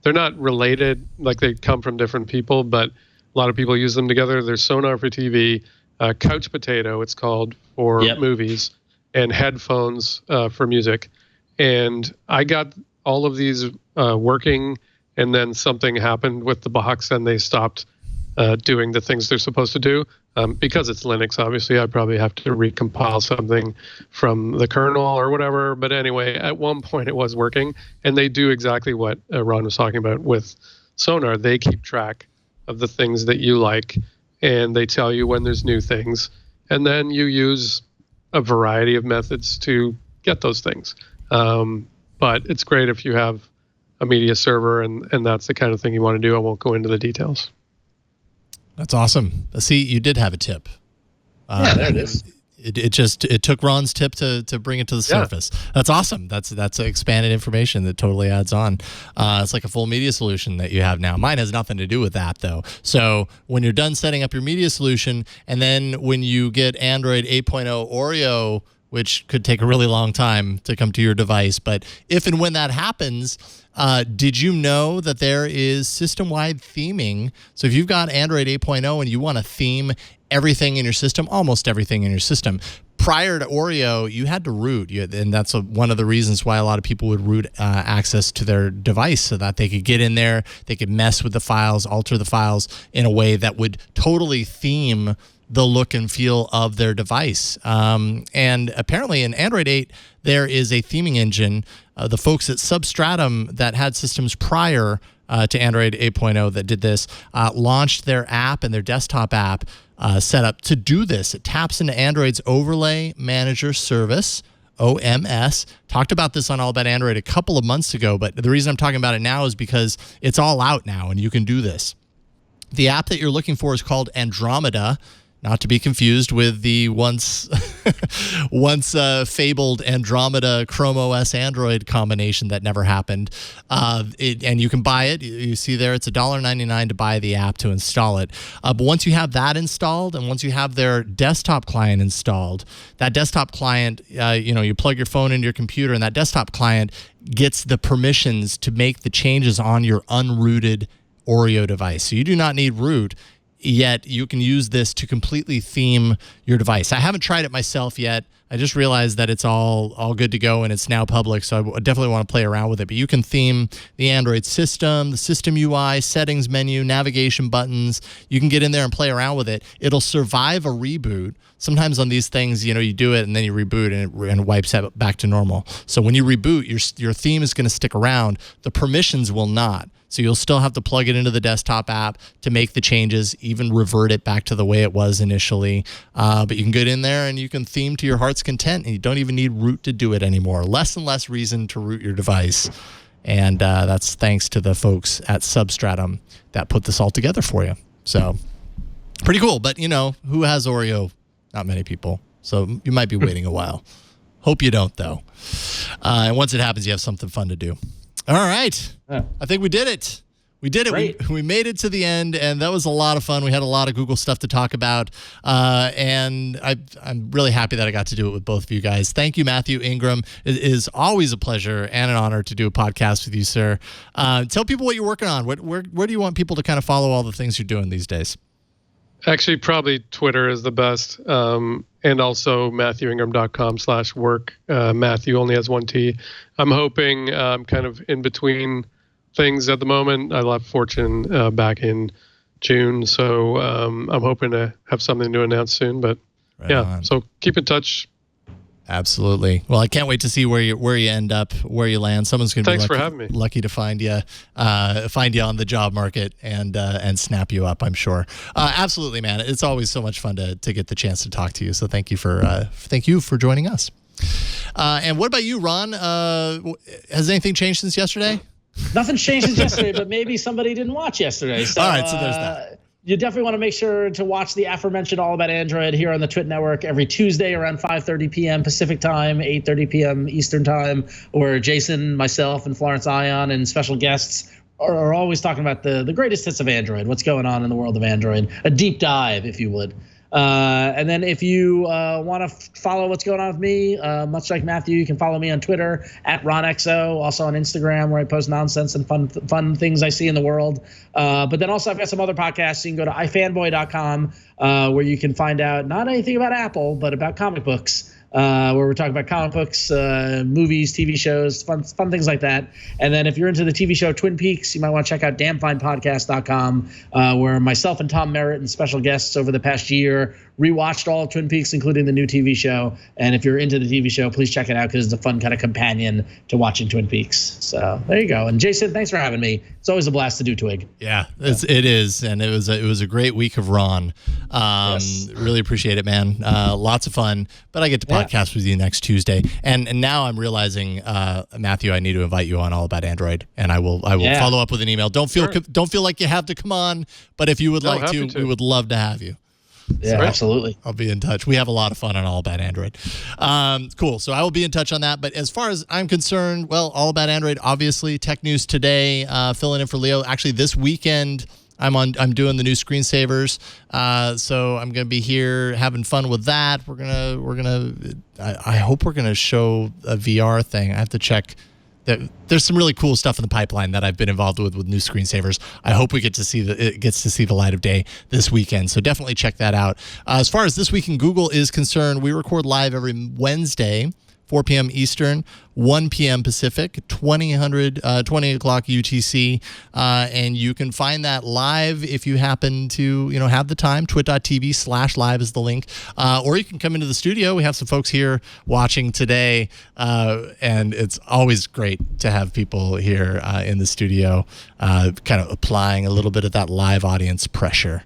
they're not related, like they come from different people, but a lot of people use them together. There's Sonarr for TV, Couch Potato, it's called, for movies, and Headphones for music. And I got all of these working, and then something happened with the box, and they stopped doing the things they're supposed to do. Because it's Linux, obviously, I probably have to recompile something from the kernel or whatever. But anyway, at one point it was working, and they do exactly what Ron was talking about with Sonarr. They keep track of the things that you like, and they tell you when there's new things, and then you use a variety of methods to get those things. but it's great if you have a media server and that's the kind of thing you want to do. I won't go into the details. That's awesome. See, you did have a tip. Yeah, there it is. It took Ron's tip to bring it to the surface. That's awesome. That's expanded information that totally adds on. It's like a full media solution that you have now. Mine has nothing to do with that though. So when you're done setting up your media solution, and then when you get Android 8.0 Oreo, which could take a really long time to come to your device, but if and when that happens, did you know that there is system-wide theming? So if you've got Android 8.0 and you want to theme everything in your system, almost everything in your system, prior to Oreo, you had to root, and that's one of the reasons why a lot of people would root access to their device so that they could get in there, they could mess with the files, alter the files in a way that would totally theme the look and feel of their device. And apparently in Android 8, there is a theming engine. The folks at Substratum that had systems prior to Android 8.0 that did this launched their app and their desktop app set up to do this. It taps into Android's Overlay Manager Service, OMS. Talked about this on All About Android a couple of months ago, but the reason I'm talking about it now is because it's all out now and you can do this. The app that you're looking for is called Andromeda, not to be confused with the once fabled Andromeda Chrome OS Android combination that never happened. And you can buy it. You see there, it's $1.99 to buy the app to install it. But once you have that installed, and once you have their desktop client installed, that desktop client, you plug your phone into your computer, and that desktop client gets the permissions to make the changes on your unrooted Oreo device. So you do not need root. Yet you can use this to completely theme your device. I haven't tried it myself yet. I just realized that it's all good to go and it's now public, so I definitely want to play around with it. But you can theme the Android system, the system UI, settings menu, navigation buttons. You can get in there and play around with it. It'll survive a reboot. Sometimes on these things, you do it and then you reboot and it wipes it back to normal. So when you reboot, your theme is going to stick around. The permissions will not. So you'll still have to plug it into the desktop app to make the changes, even revert it back to the way it was initially. But you can get in there and you can theme to your heart's content, and you don't even need root to do it anymore. Less and less reason to root your device. And that's thanks to the folks at Substratum that put this all together for you. So pretty cool. But, who has Oreo? Not many people. So you might be waiting a while. Hope you don't, though. And once it happens, you have something fun to do. All right. I think we did it. We did it. We made it to the end, and that was a lot of fun. We had a lot of Google stuff to talk about, and I'm really happy that I got to do it with both of you guys. Thank you, Matthew Ingram. It is always a pleasure and an honor to do a podcast with you, sir. Tell people what you're working on. Where do you want people to kind of follow all the things you're doing these days? Actually, probably Twitter is the best, and also MatthewIngram.com/work. Matthew only has one T. I'm hoping kind of in between things at the moment. I left Fortune back in June, so I'm hoping to have something to announce soon. But so keep in touch. Absolutely. Well, I can't wait to see where you end up, where you land. Someone's going to be lucky to find you on the job market and snap you up, I'm sure. Absolutely, man. It's always so much fun to get the chance to talk to you. So thank you for joining us. And what about you, Ron? Has anything changed since yesterday? Nothing's changed since yesterday, but maybe somebody didn't watch yesterday. So, all right, so there's that. You definitely want to make sure to watch the aforementioned All About Android here on the Twit Network every Tuesday around 5:30 p.m. Pacific time, 8:30 p.m. Eastern time, where Jason, myself, and Florence Ion and special guests are always talking about the greatest hits of Android, what's going on in the world of Android, a deep dive, if you would. And then if you want to follow what's going on with me, much like Matthew, you can follow me on Twitter at RonXO, also on Instagram where I post nonsense and fun things I see in the world. But then also I've got some other podcasts. You can go to ifanboy.com where you can find out not anything about Apple, but about comic books. Where we're talking about comic books, movies, TV shows, fun things like that. And then if you're into the TV show Twin Peaks, you might want to check out damnfinepodcast.com, where myself and Tom Merritt and special guests over the past year rewatched all of Twin Peaks, including the new TV show. And if you're into the TV show, please check it out because it's a fun kind of companion to watching Twin Peaks. So there you go. And Jason, thanks for having me. It's always a blast to do Twig. Yeah, it is, and it was a great week of Ron. Yes. Really appreciate it, man. Lots of fun, but I get to podcast with you next Tuesday. And now I'm realizing, Matthew, I need to invite you on All About Android, and I will follow up with an email. Don't feel like you have to come on, but if you would like to, we would love to have you. Yeah, absolutely. I'll be in touch. We have a lot of fun on All About Android. Cool. So I will be in touch on that. But as far as I'm concerned, well, All About Android, obviously, tech news today, filling in for Leo. Actually, this weekend, I'm doing the new screensavers. So I'm going to be here having fun with that. I hope we're going to show a VR thing. I have to check. There's some really cool stuff in the pipeline that I've been involved with new screensavers. I hope it gets to see the light of day this weekend. So definitely check that out. As far as This Week in Google is concerned, we record live every Wednesday, 4 p.m. Eastern, 1 p.m. Pacific, 20 o'clock UTC. And you can find that live if you happen to have the time. twit.tv/live is the link. Or you can come into the studio. We have some folks here watching today. And it's always great to have people here in the studio kind of applying a little bit of that live audience pressure.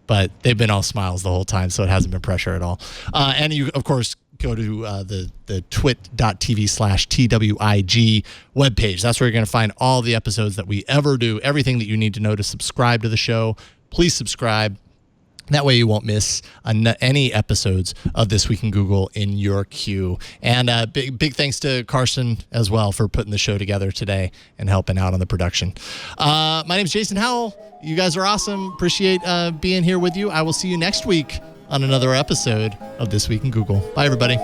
But they've been all smiles the whole time, so it hasn't been pressure at all. And you, of course, go to the twit.tv/TWIG webpage. That's where you're going to find all the episodes that we ever do, everything that you need to know to subscribe to the show. Please subscribe. That way you won't miss any episodes of This Week in Google in your queue. And big thanks to Carson as well for putting the show together today and helping out on the production. My name's Jason Howell. You guys are awesome. Appreciate being here with you. I will see you next week on another episode of This Week in Google. Bye, everybody.